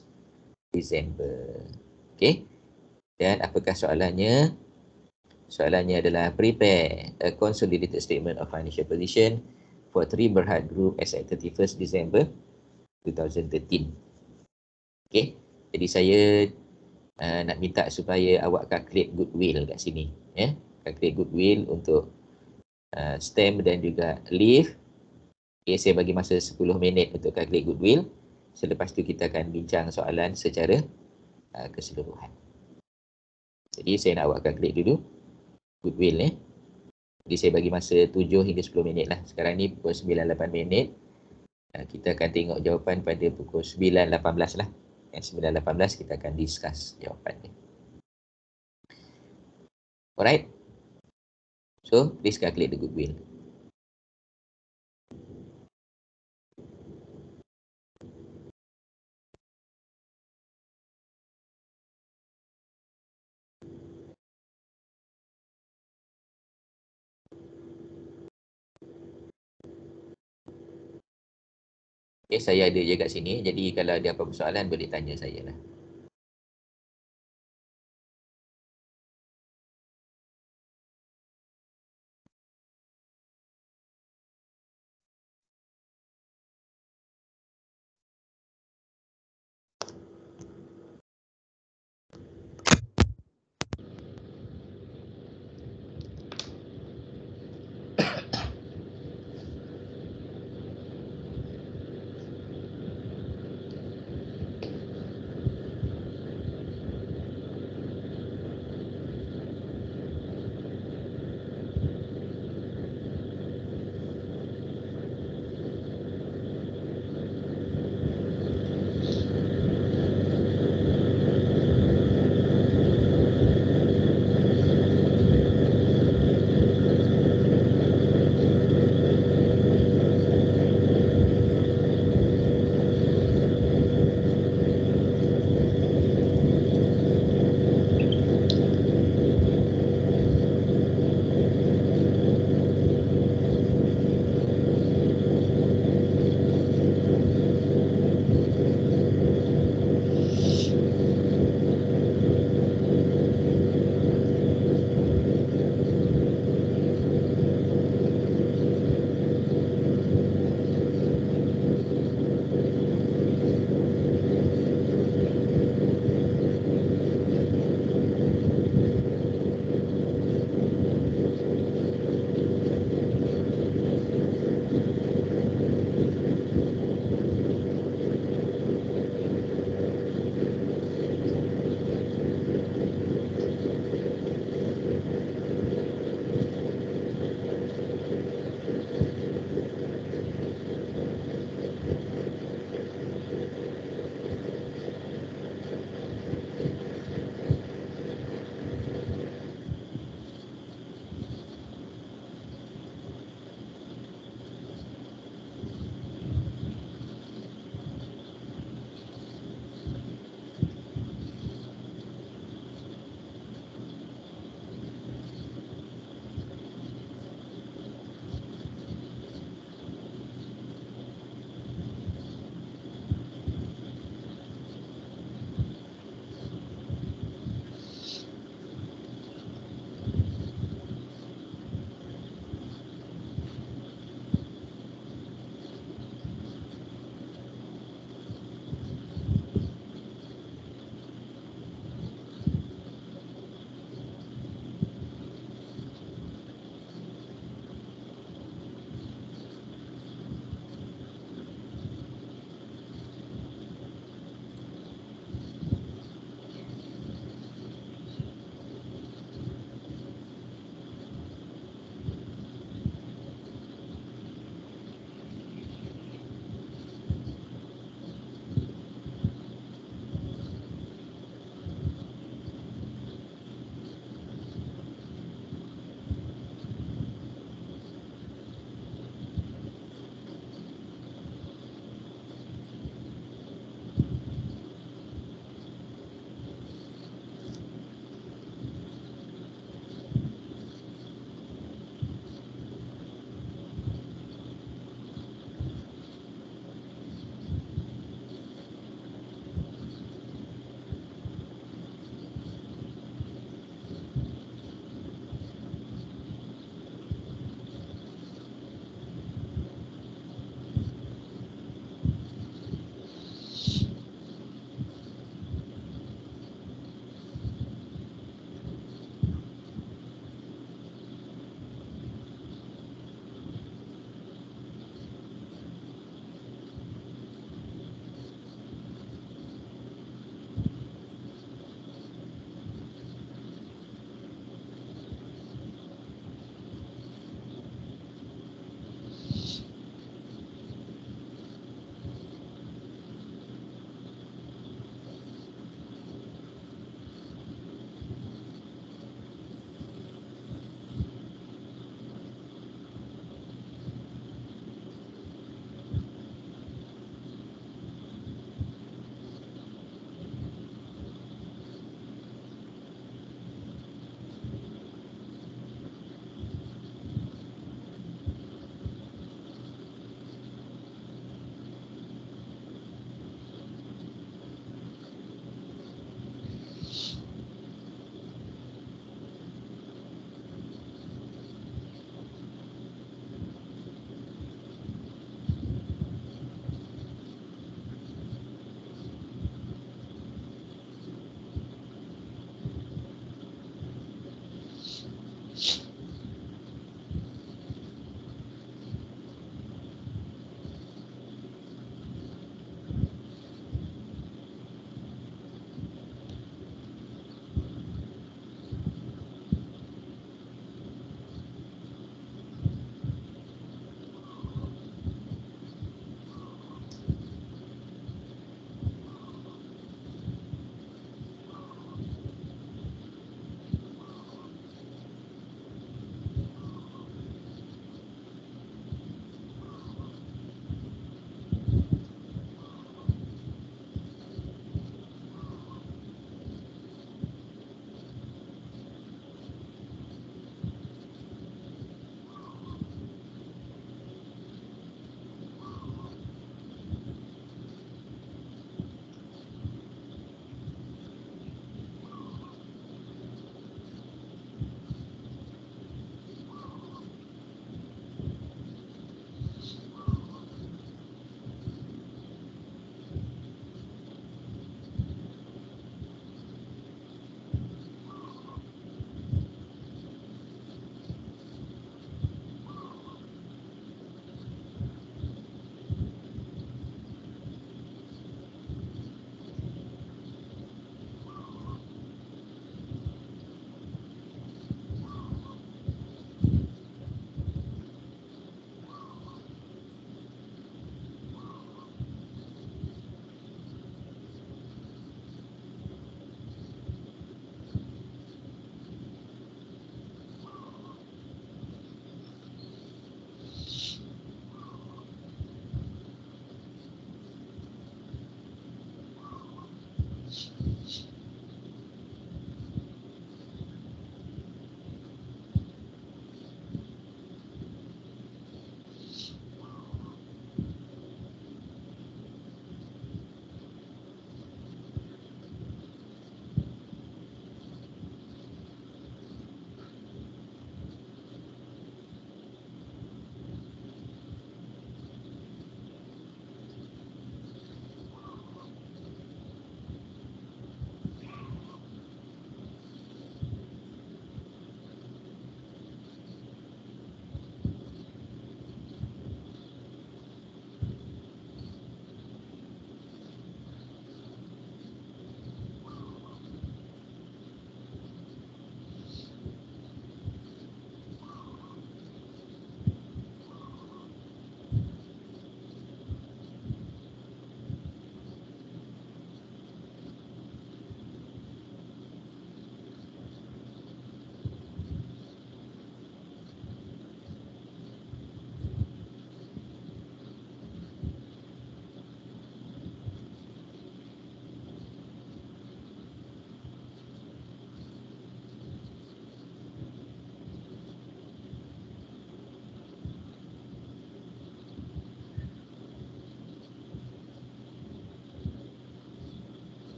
Disember. Okay. Dan apakah soalannya? Soalannya adalah prepare a consolidated statement of financial position for 3 Berhad Group as at 31st December 2013. Okay. Jadi saya nak minta supaya awak calculate goodwill kat sini. Calculate goodwill untuk Stan dan juga Leaf. Okay, saya bagi masa 10 minit untuk calculate goodwill. Selepas tu kita akan bincang soalan secara keseluruhan. Jadi saya nak awak calculate dulu goodwill. Jadi saya bagi masa 7 hingga 10 minit lah. Sekarang ni pukul 9-8 minit. Kita akan tengok jawapan pada pukul 9.18 lah. 9.18 kita akan discuss jawapannya. Alright. So, please calculate the goodwill. Okay, saya ada je kat sini. Jadi kalau ada apa-apa soalan boleh tanya saya lah.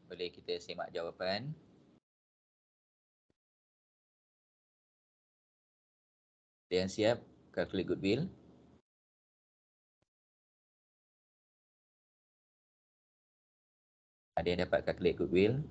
Boleh kita semak jawapan. Ada yang siap calculate goodwill? Ada yang dapat calculate goodwill?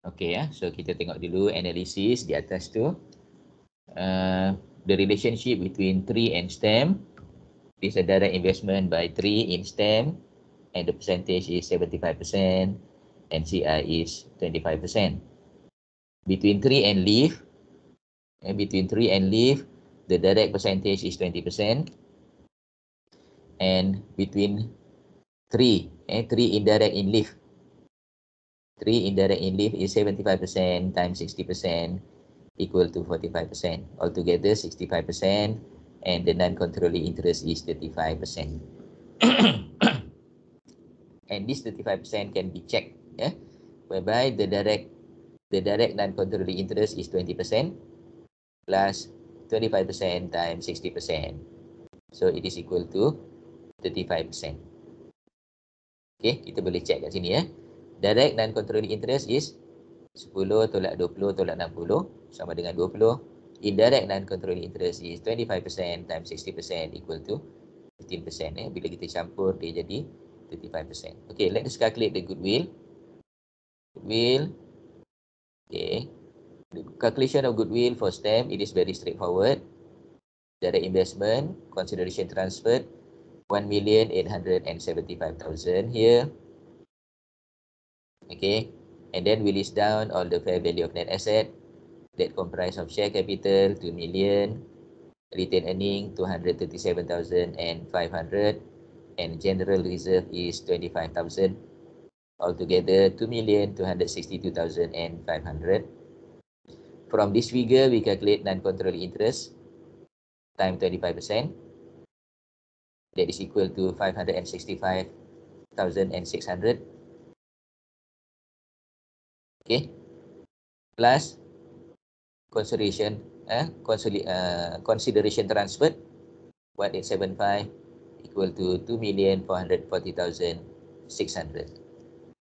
Okay ya, so kita tengok dulu analisis di atas tu. The relationship between tree and stem is a direct investment by tree in stem, and the percentage is 75%, and CI is 25%. Between tree and leaf, the direct percentage is 20%, and between three indirect in leaf, 3 indirect in leaf is 75% times 60% equal to 45%. Altogether 65%, and the non-controlling interest is 35%. And this 35% can be checked, whereby the direct non-controlling interest is 20% plus 25% times 60%. So it is equal to 35%. Okay, kita boleh check kat sini. Direct non-controlling interest is 10 tolak 20 tolak 60 sama dengan 20. Indirect non-controlling interest is 25% times 60% equal to 15%. Bila kita campur, dia jadi 35%. Okay, let us calculate the goodwill. Okay. The calculation of goodwill for STEM, it is very straightforward. Direct investment, consideration transferred, 1,875,000 here. Okay, and then we list down all the fair value of net asset that comprise of share capital 2 million, retained earning 237,500, and general reserve is 25,000. Altogether 2,262,500. From this figure, we calculate non-controlling interest times 25%. That is equal to 565,600. Okay, plus consideration transferred 1875 equal to 2,440,600.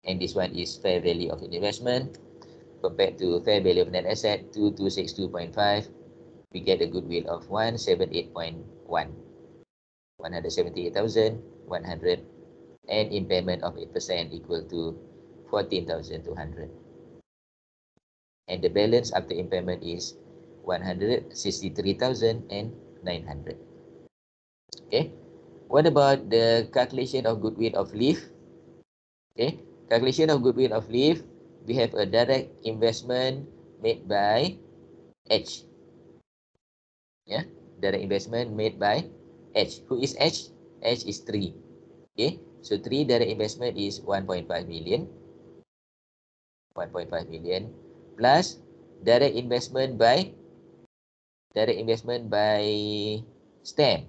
And this one is fair value of investment compared to fair value of net asset 2262.5. We get a goodwill of 178.1, 178,100, and impairment of 8% equal to 14,200. And the balance after impairment is 163,900. Okay, what about the calculation of goodwill of leaf? Okay, calculation of goodwill of leaf, we have a direct investment made by H. Yeah, direct investment made by H. Who is H? H is 3. Okay, so 3 direct investment is 1.5 million. 1.5 million plus direct investment by STEM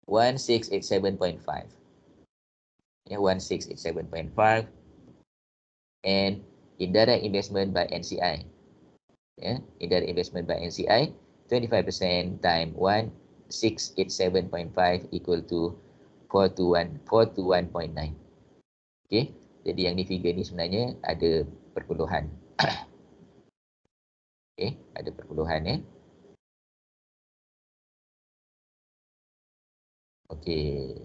1687.5. Yeah, 1687.5, and indirect investment by NCI. Yeah, indirect investment by NCI 25% times 1687.5 equal to 421.9. Okay, jadi yang ni figure ni sebenarnya ada perpuluhan. Okay, ada perpuluhan Okey.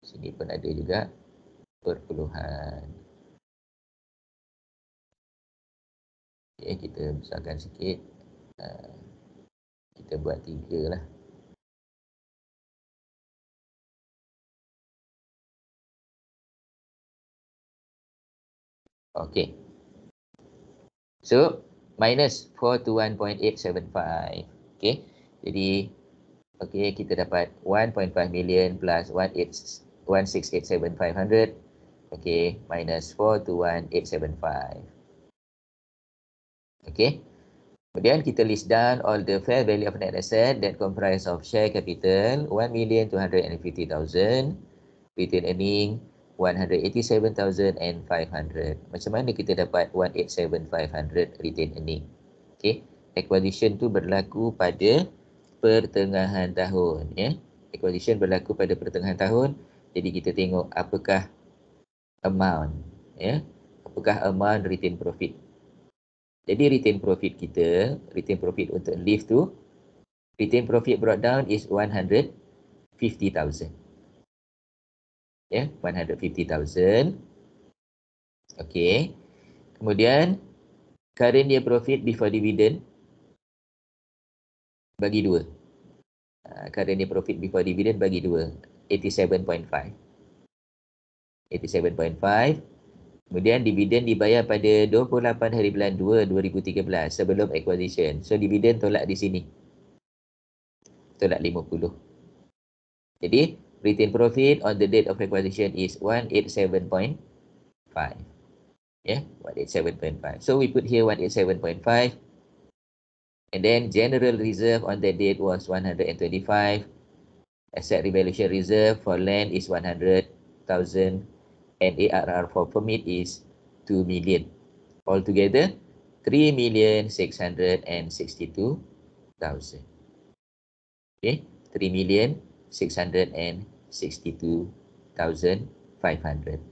Sini pun ada juga perpuluhan. Okey, kita besarkan sikit. Kita buat 3 lah. Okey. So, minus 421.875. Okey. Jadi, okey, kita dapat 1.5 million plus 1687500. Okey, minus 421.875. Okey. Kemudian kita list down all the fair value of net asset that comprise of share capital 1,250,000, retained earning 187,500. Macam mana kita dapat 187,500 retained earning? Okey, acquisition tu berlaku pada pertengahan tahun, ya. Acquisition berlaku pada pertengahan tahun. Jadi kita tengok apakah amount, ya. Apakah amount retained profit. Jadi retained profit kita, retained profit untuk lift tu, retained profit brought down is 150,000. Ya, 150,000. Okey. Kemudian current year profit before dividend bagi 2. Current year profit before dividend bagi 2. 87.5. 87.5. Kemudian dividen dibayar pada 28 hari bulan 2 2013 sebelum acquisition. So dividen tolak di sini. Tolak 50. Jadi retained profit on the date of acquisition is 187.5. Yeah, 187.5. So we put here 187.5. And then general reserve on that date was 125. Asset revaluation reserve for land is 100,000. And ARR for permit is 2 million. Altogether, 3,662,000. Okay, 3,662,500.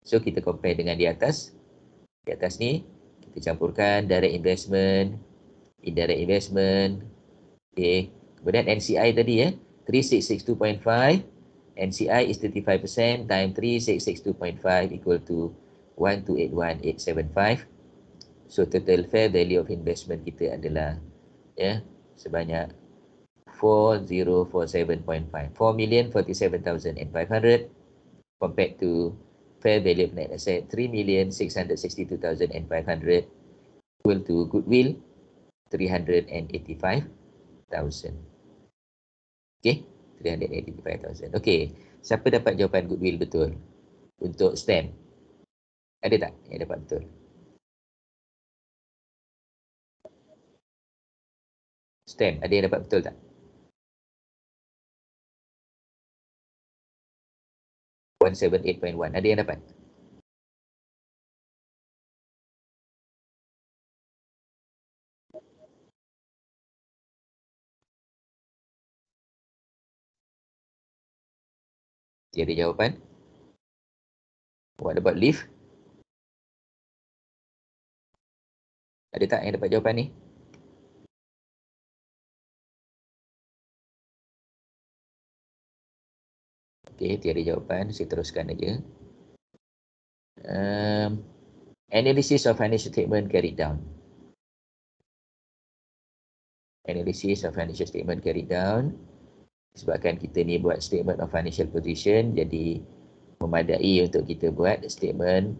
So kita compare dengan di atas. Di atas ni, kita campurkan direct investment, indirect investment. Okay, kemudian NCI tadi ya, 3662.5. NCI is 35% times 3662.5 equal to 1281875. So total fair value of investment kita adalah ya sebanyak 4047.5. 4,047,500 compared to fair value of net asset 3,662,500 equal to goodwill 385,000. Okay, 385,000. Okay, siapa dapat jawapan goodwill betul untuk stamp? Ada tak yang dapat betul? Stamp, ada yang dapat betul tak? 178.1, ada yang dapat? Tiada jawapan. What about leave? Ada tak yang dapat jawapan ni? Okey, tiada jawapan. Saya teruskan aja. Analysis of financial statement carried down. Analysis of financial statement carried down. Sebabkan kita ni buat statement of financial position, jadi memadai untuk kita buat statement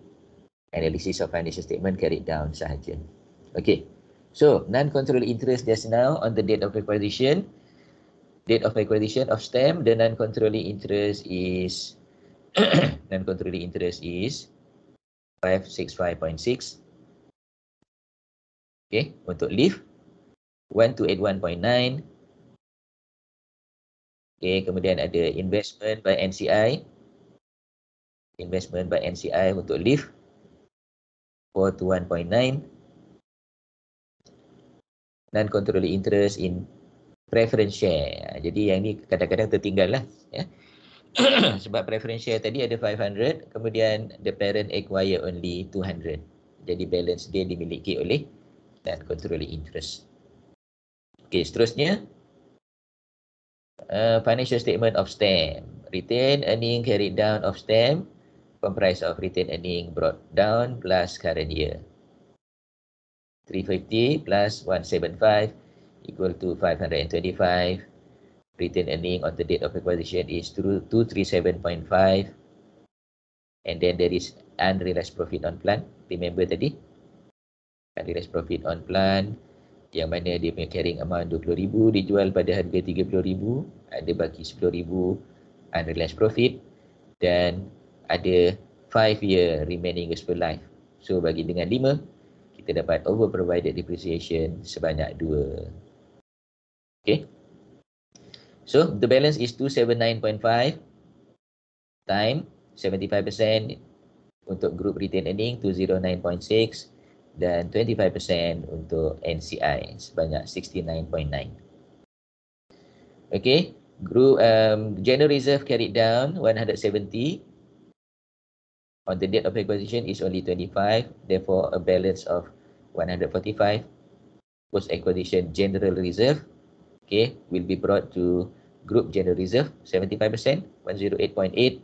analysis of financial statement carried down sahaja. Okay, so non-controlling interest just now on the date of acquisition. Date of acquisition of stamp, the non-controlling interest is non-controlling interest is 565.6. Okay, untuk leave 1281.9. Okay, kemudian ada investment by NCI. Investment by NCI untuk leave 421.9. Non-controlling interest in preference share. Jadi yang ni kadang-kadang tertinggal lah. Ya. Sebab preference share tadi ada 500, kemudian the parent acquire only 200. Jadi balance dia dimiliki oleh non-controlling interest. Okey, seterusnya Financial statement of STEM. Retained earning carried down of STEM comprised of retained earning brought down plus current year. 350 plus 175 equal to 525. Retained earning on the date of acquisition is 237.5. And then there is unrealized profit on plant. Remember tadi? Unrealized profit on plant yang mana dia punya carrying amount 20,000 dijual pada harga 30,000, ada baki 10,000 unrealized profit dan ada 5 year remaining useful life. So bagi dengan 5, kita dapat over provided depreciation sebanyak 2. Okay. So the balance is 279.5 time 75% untuk group retained earning 209.6 dan 25% untuk NCI sebanyak 69.9. Okay, group general reserve carried down 170. On the date of acquisition is only 25, therefore a balance of 145. Post acquisition general reserve, okay, will be brought to group general reserve 75%, 108.8,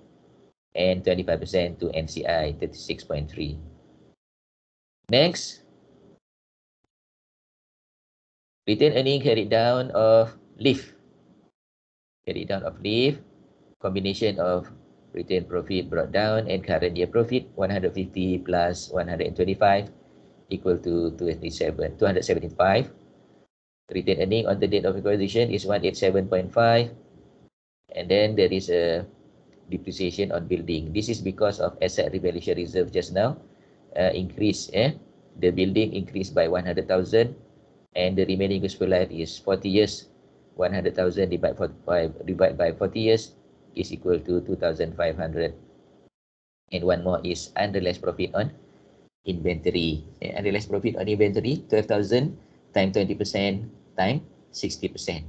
and 25% to NCI 36.3. Next, retained earning carried down of LIF. Carried down of LIF, combination of retained profit brought down and current year profit 150 plus 125 equal to 275. Retained earning on the date of acquisition is 187.5, and then there is a depreciation on building. This is because of asset revaluation reserve just now increase. The building increased by 100,000 and the remaining useful life is 40 years. 100,000 divided by 40 years is equal to 2,500. And one more is unrealized profit on inventory. Unrealized profit on inventory 12,000 times 20% times 60%.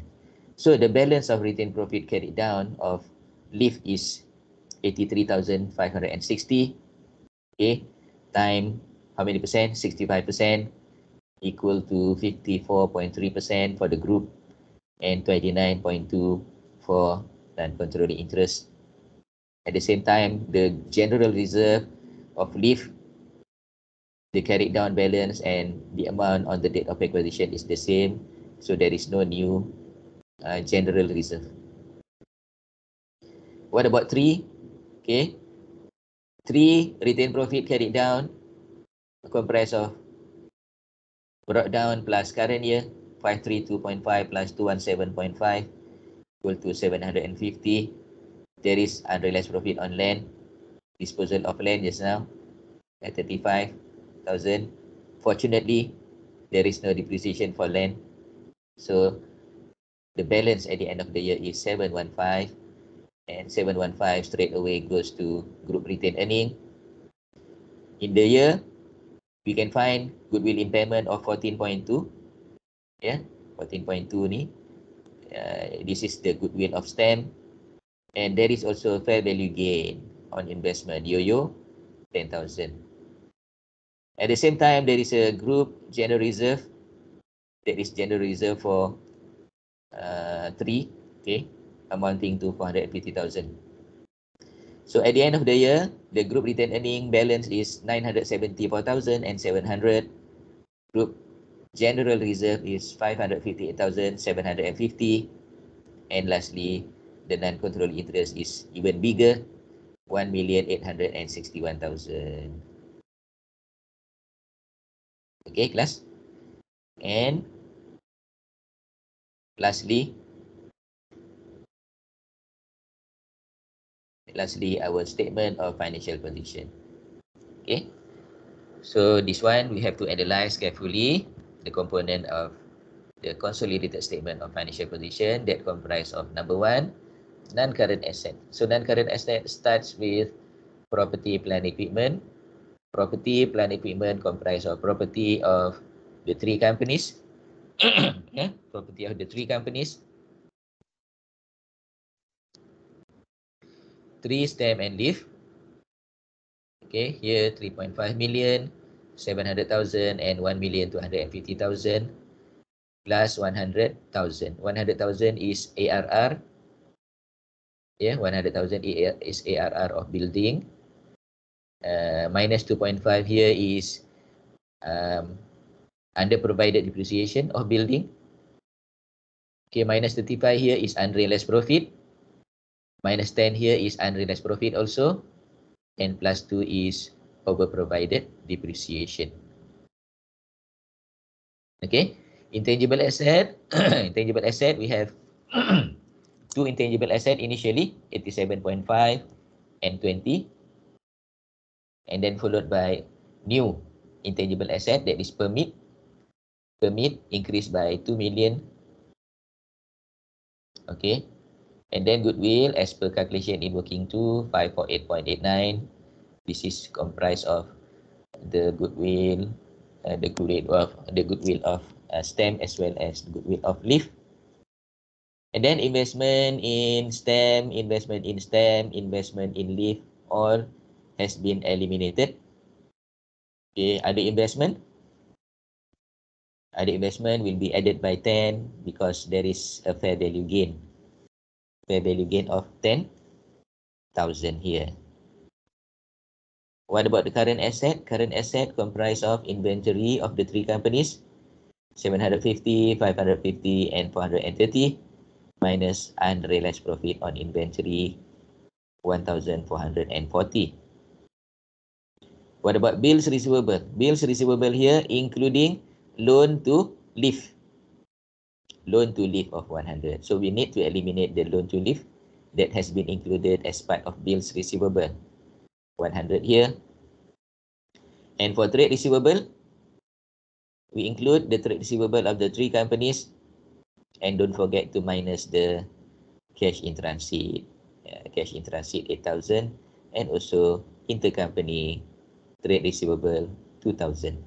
So the balance of retained profit carried down of LIF is 83,560. Okay, time how many percent? 65%, equal to 54.3% for the group and 29.2% for non-controlling interest. At the same time, the general reserve of LIF, the carried down balance and the amount on the date of acquisition is the same, so there is no new general reserve. What about 3? Okay, 3 retained profit carried down comprised of brought down plus current year 532.5 plus 217.5 equal to 750. There is unrealized profit on land, disposal of land just now at 35,000. Fortunately, there is no depreciation for land, so the balance at the end of the year is 715, and 715 straight away goes to group retained earning. In the year, we can find goodwill impairment of 14.2. Yeah, 14.2 ni. This is the goodwill of STEM. And there is also fair value gain on investment, YOYO, 10,000. At the same time, there is a group general reserve. That is general reserve for 3, okay, amounting to 450,000. So at the end of the year, the group retained earning balance is 974,700. Group general reserve is 558,750. And lastly, the non-controlling interest is even bigger, 1,861,000. Okay, class. And lastly, our statement of financial position. Okay, so this one we have to analyze carefully the component of the consolidated statement of financial position that comprise of number 1, non-current asset. So non-current asset starts with property, plant, equipment. Property, plant, equipment comprise of property of the 3 companies. Yeah, property of the 3 companies. 3 STEM and LIF. Okay, here 3.5 million, 700,000 and 1,250,000 plus 100,000. 100,000 is ARR Yeah, 100,000 is ARR of building. Minus 2.5 here is under provided depreciation of building. Okay, minus 35 here is unrealized profit. Minus 10 here is unrealized profit also. And plus 2 is over provided depreciation. Okay, intangible asset. Intangible asset, we have two intangible asset initially, 87.5 and 20. And then followed by new intangible asset, that is permit. Permit increased by 2 million. Okay, and then goodwill as per calculation in working 2, 548.89. This is comprised of the goodwill, the goodwill of STEM as well as the goodwill of LIF. And then investment in STEM, investment in STEM, investment in LIF, all has been eliminated. Okay, other investment will be added by 10 because there is a fair value gain. Fair value gain of 10,000 here. What about the current asset? Current asset comprised of inventory of the three companies, 750, 550, and 430, minus unrealized profit on inventory, 1,440. What about bills receivable? Bills receivable here including loan to LIF. Loan to LIF of 100. So we need to eliminate the loan to LIF that has been included as part of bills receivable. 100 here. And for trade receivable, we include the trade receivable of the three companies, and don't forget to minus the cash in transit. Cash in transit 8,000, and also intercompany trade receivable 2,000.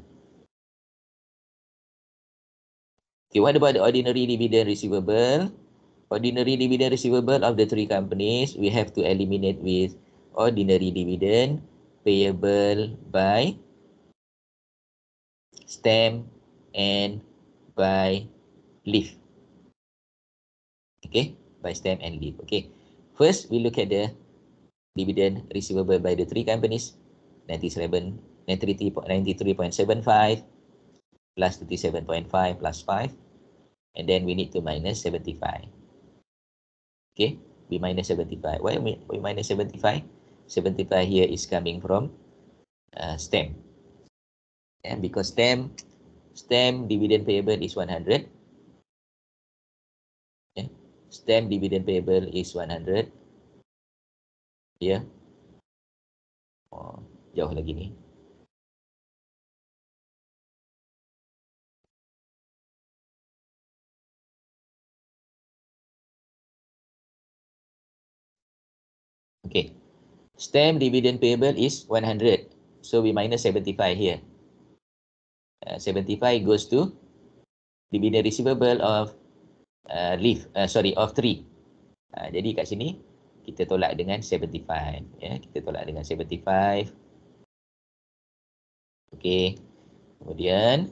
Okay, what about the ordinary dividend receivable? Ordinary dividend receivable of the three companies, we have to eliminate with ordinary dividend payable by STEM and by LIF. Okay, by STEM and LIF. Okay, first we look at the dividend receivable by the three companies, 93.75 plus 37.5 plus 5, and then we need to minus 75. Okay, we minus 75. Why we minus 75? 75 here is coming from STEM. And because STEM dividend payable is 100. Okay. STEM dividend payable is 100. Ya. Yeah. Oh, jauh lagi ni. Okay. STEM dividend payable is 100. So we minus 75 here. 75 goes to dividend receivable of of 3. Jadi kat sini kita tolak dengan 75. Ya, kita tolak dengan 75. Okey. Kemudian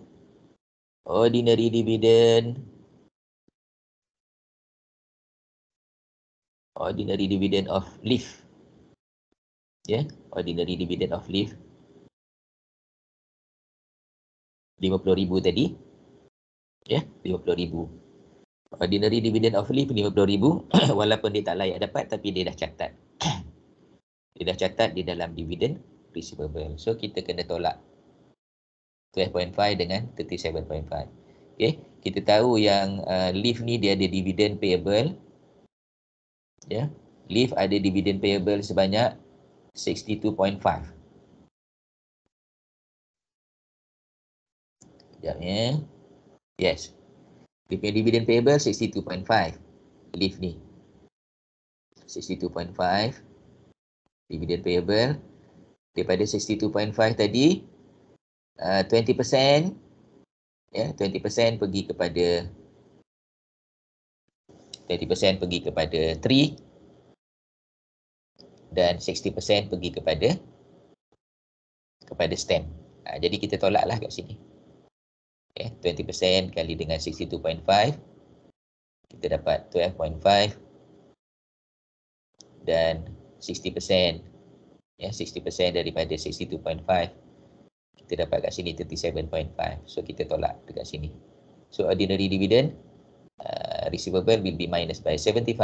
ordinary dividend. Ordinary dividend of LIF. Ya, ordinary dividend of LIF 50,000 tadi. Ya, 50,000. Ordinary dividend of LIF 50,000 walaupun dia tak layak dapat tapi dia dah catat. Dia dah catat di dalam dividend receivable. So kita kena tolak 12.5 dengan 37.5. Okay, kita tahu yang LIF ni dia ada dividend payable. Ya, LIF ada dividend payable sebanyak 62.5. Sekejap ya. Yes. LIF punya dividend payable 62.5. LIF ni 62.5 dividend payable. Daripada 62.5 tadi 20%, ya, 20% pergi kepada 3 dan 60% pergi kepada STEM. Jadi kita tolaklah kat sini. Okay, 20% kali dengan 62.5, kita dapat 12.5 dan 60%. Ya, 60% daripada 62.5. Kita dapat kat sini 37.5. So kita tolak dekat sini. So ordinary dividend receivable will be minus by 75,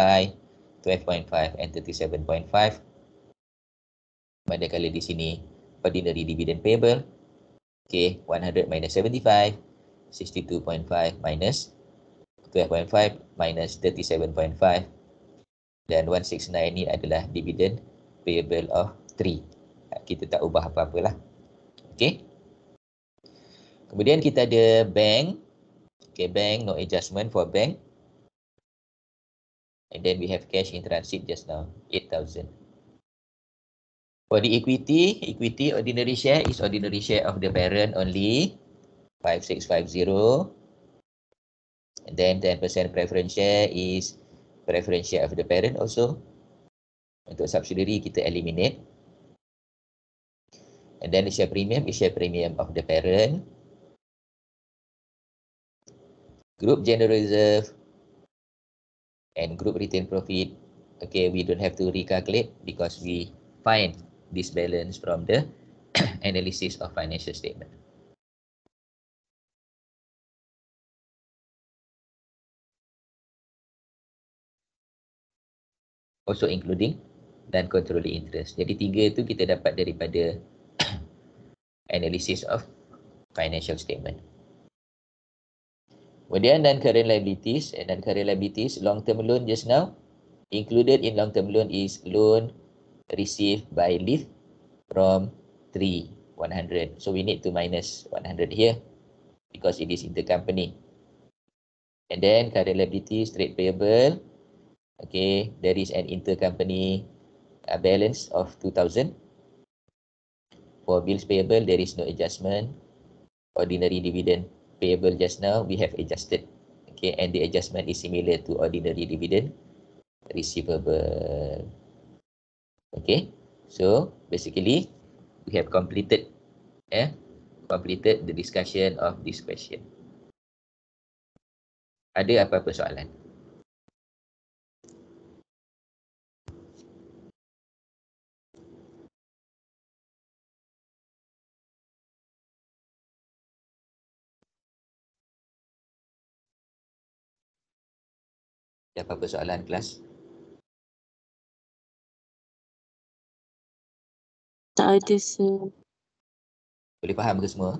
12.5 and 37.5. Manakala di sini ordinary dividend payable, okay, 100 minus 75, 62.5 minus 12.5 minus 37.5, dan 169 ni adalah dividend payable of 3. Kita tak ubah apa-apalah. Okay. Kemudian kita ada bank. Okay, bank, no adjustment for bank. And then we have cash in transit just now, 8,000. For the equity ordinary share is ordinary share of the parent only, 5650. And then 10% preference share is preference share of the parent also. Untuk subsidiary kita eliminate. And then the share premium is share premium of the parent. Group general reserve and group retained profit. Okay, we don't have to recalculate because we find this balance from the analysis of financial statement. Also including dan controlling interest. Jadi tiga itu kita dapat daripada analysis of financial statement. Kemudian non-current liabilities, and non-current liabilities, long-term loan just now, included in long-term loan is loan received by Leaf from 100. So we need to minus 100 here because it is intercompany. And then current liabilities, trade payable, okay, there is an intercompany balance of 2,000. For bills payable, there is no adjustment. Ordinary dividend payable just now, we have adjusted. Okay, and the adjustment is similar to ordinary dividend receivable. Okay, so basically we have completed the discussion of this question. Ada apa-apa soalan? Ada apa-apa soalan kelas? Tak ada, sir. Boleh faham ke semua?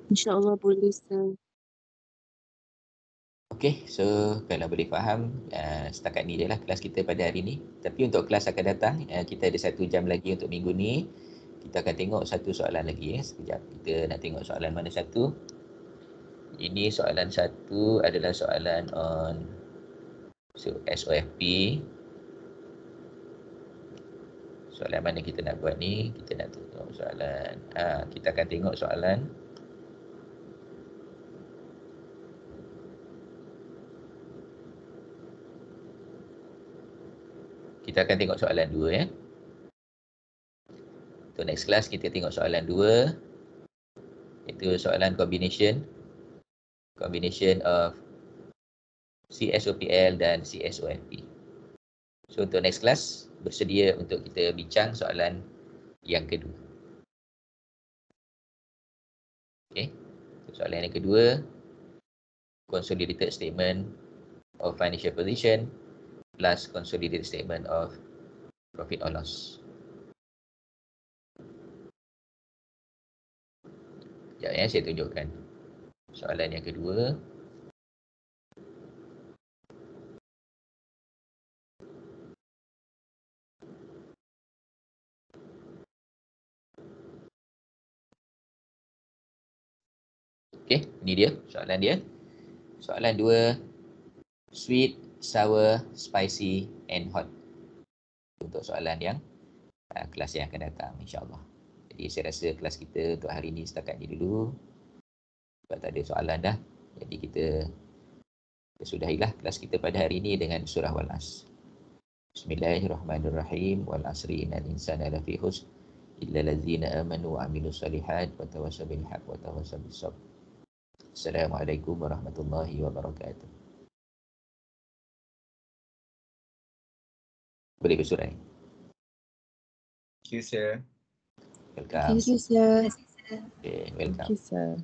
InsyaAllah boleh, sir. Okay, so kalau boleh faham, setakat ni je lah kelas kita pada hari ni. Tapi untuk kelas akan datang, kita ada 1 jam lagi untuk minggu ni. Kita akan tengok satu soalan lagi. Sekejap, kita nak tengok soalan mana satu. Ini soalan satu adalah soalan on SOFP. Soalan mana kita nak buat ni? Kita nak tengok soalan. Kita akan tengok soalan. Kita akan tengok soalan 2 ya. Untuk next class kita tengok soalan 2. Itu soalan combination of CSOPL dan CSOFP. So untuk next class bersedia untuk kita bincang soalan yang kedua. Okay. Soalan yang kedua, consolidated statement of financial position plus consolidated statement of profit or loss. Sekejap ya, saya tunjukkan soalan yang kedua. Okay, ini dia soalan dia. Soalan 2, sweet, sour, spicy and hot. Untuk soalan yang kelas yang akan datang insyaAllah. Jadi saya rasa kelas kita untuk hari ini setakat ni dulu. Sebab tak ada soalan dah. Jadi kita sudahilah kelas kita pada hari ini dengan surah Wal-As. Bismillahirrahmanirrahim. Wal asri innal insana lafi khusr illa allazina amanu wa amilus solihat wa tawassaw bil haqq wa tawassaw bis sabr. Assalamualaikum warahmatullahi wabarakatuh. Boleh bersurat. Thank you, sir. Welcome. Thank you, sir. Okay, Thank welcome. you, sir.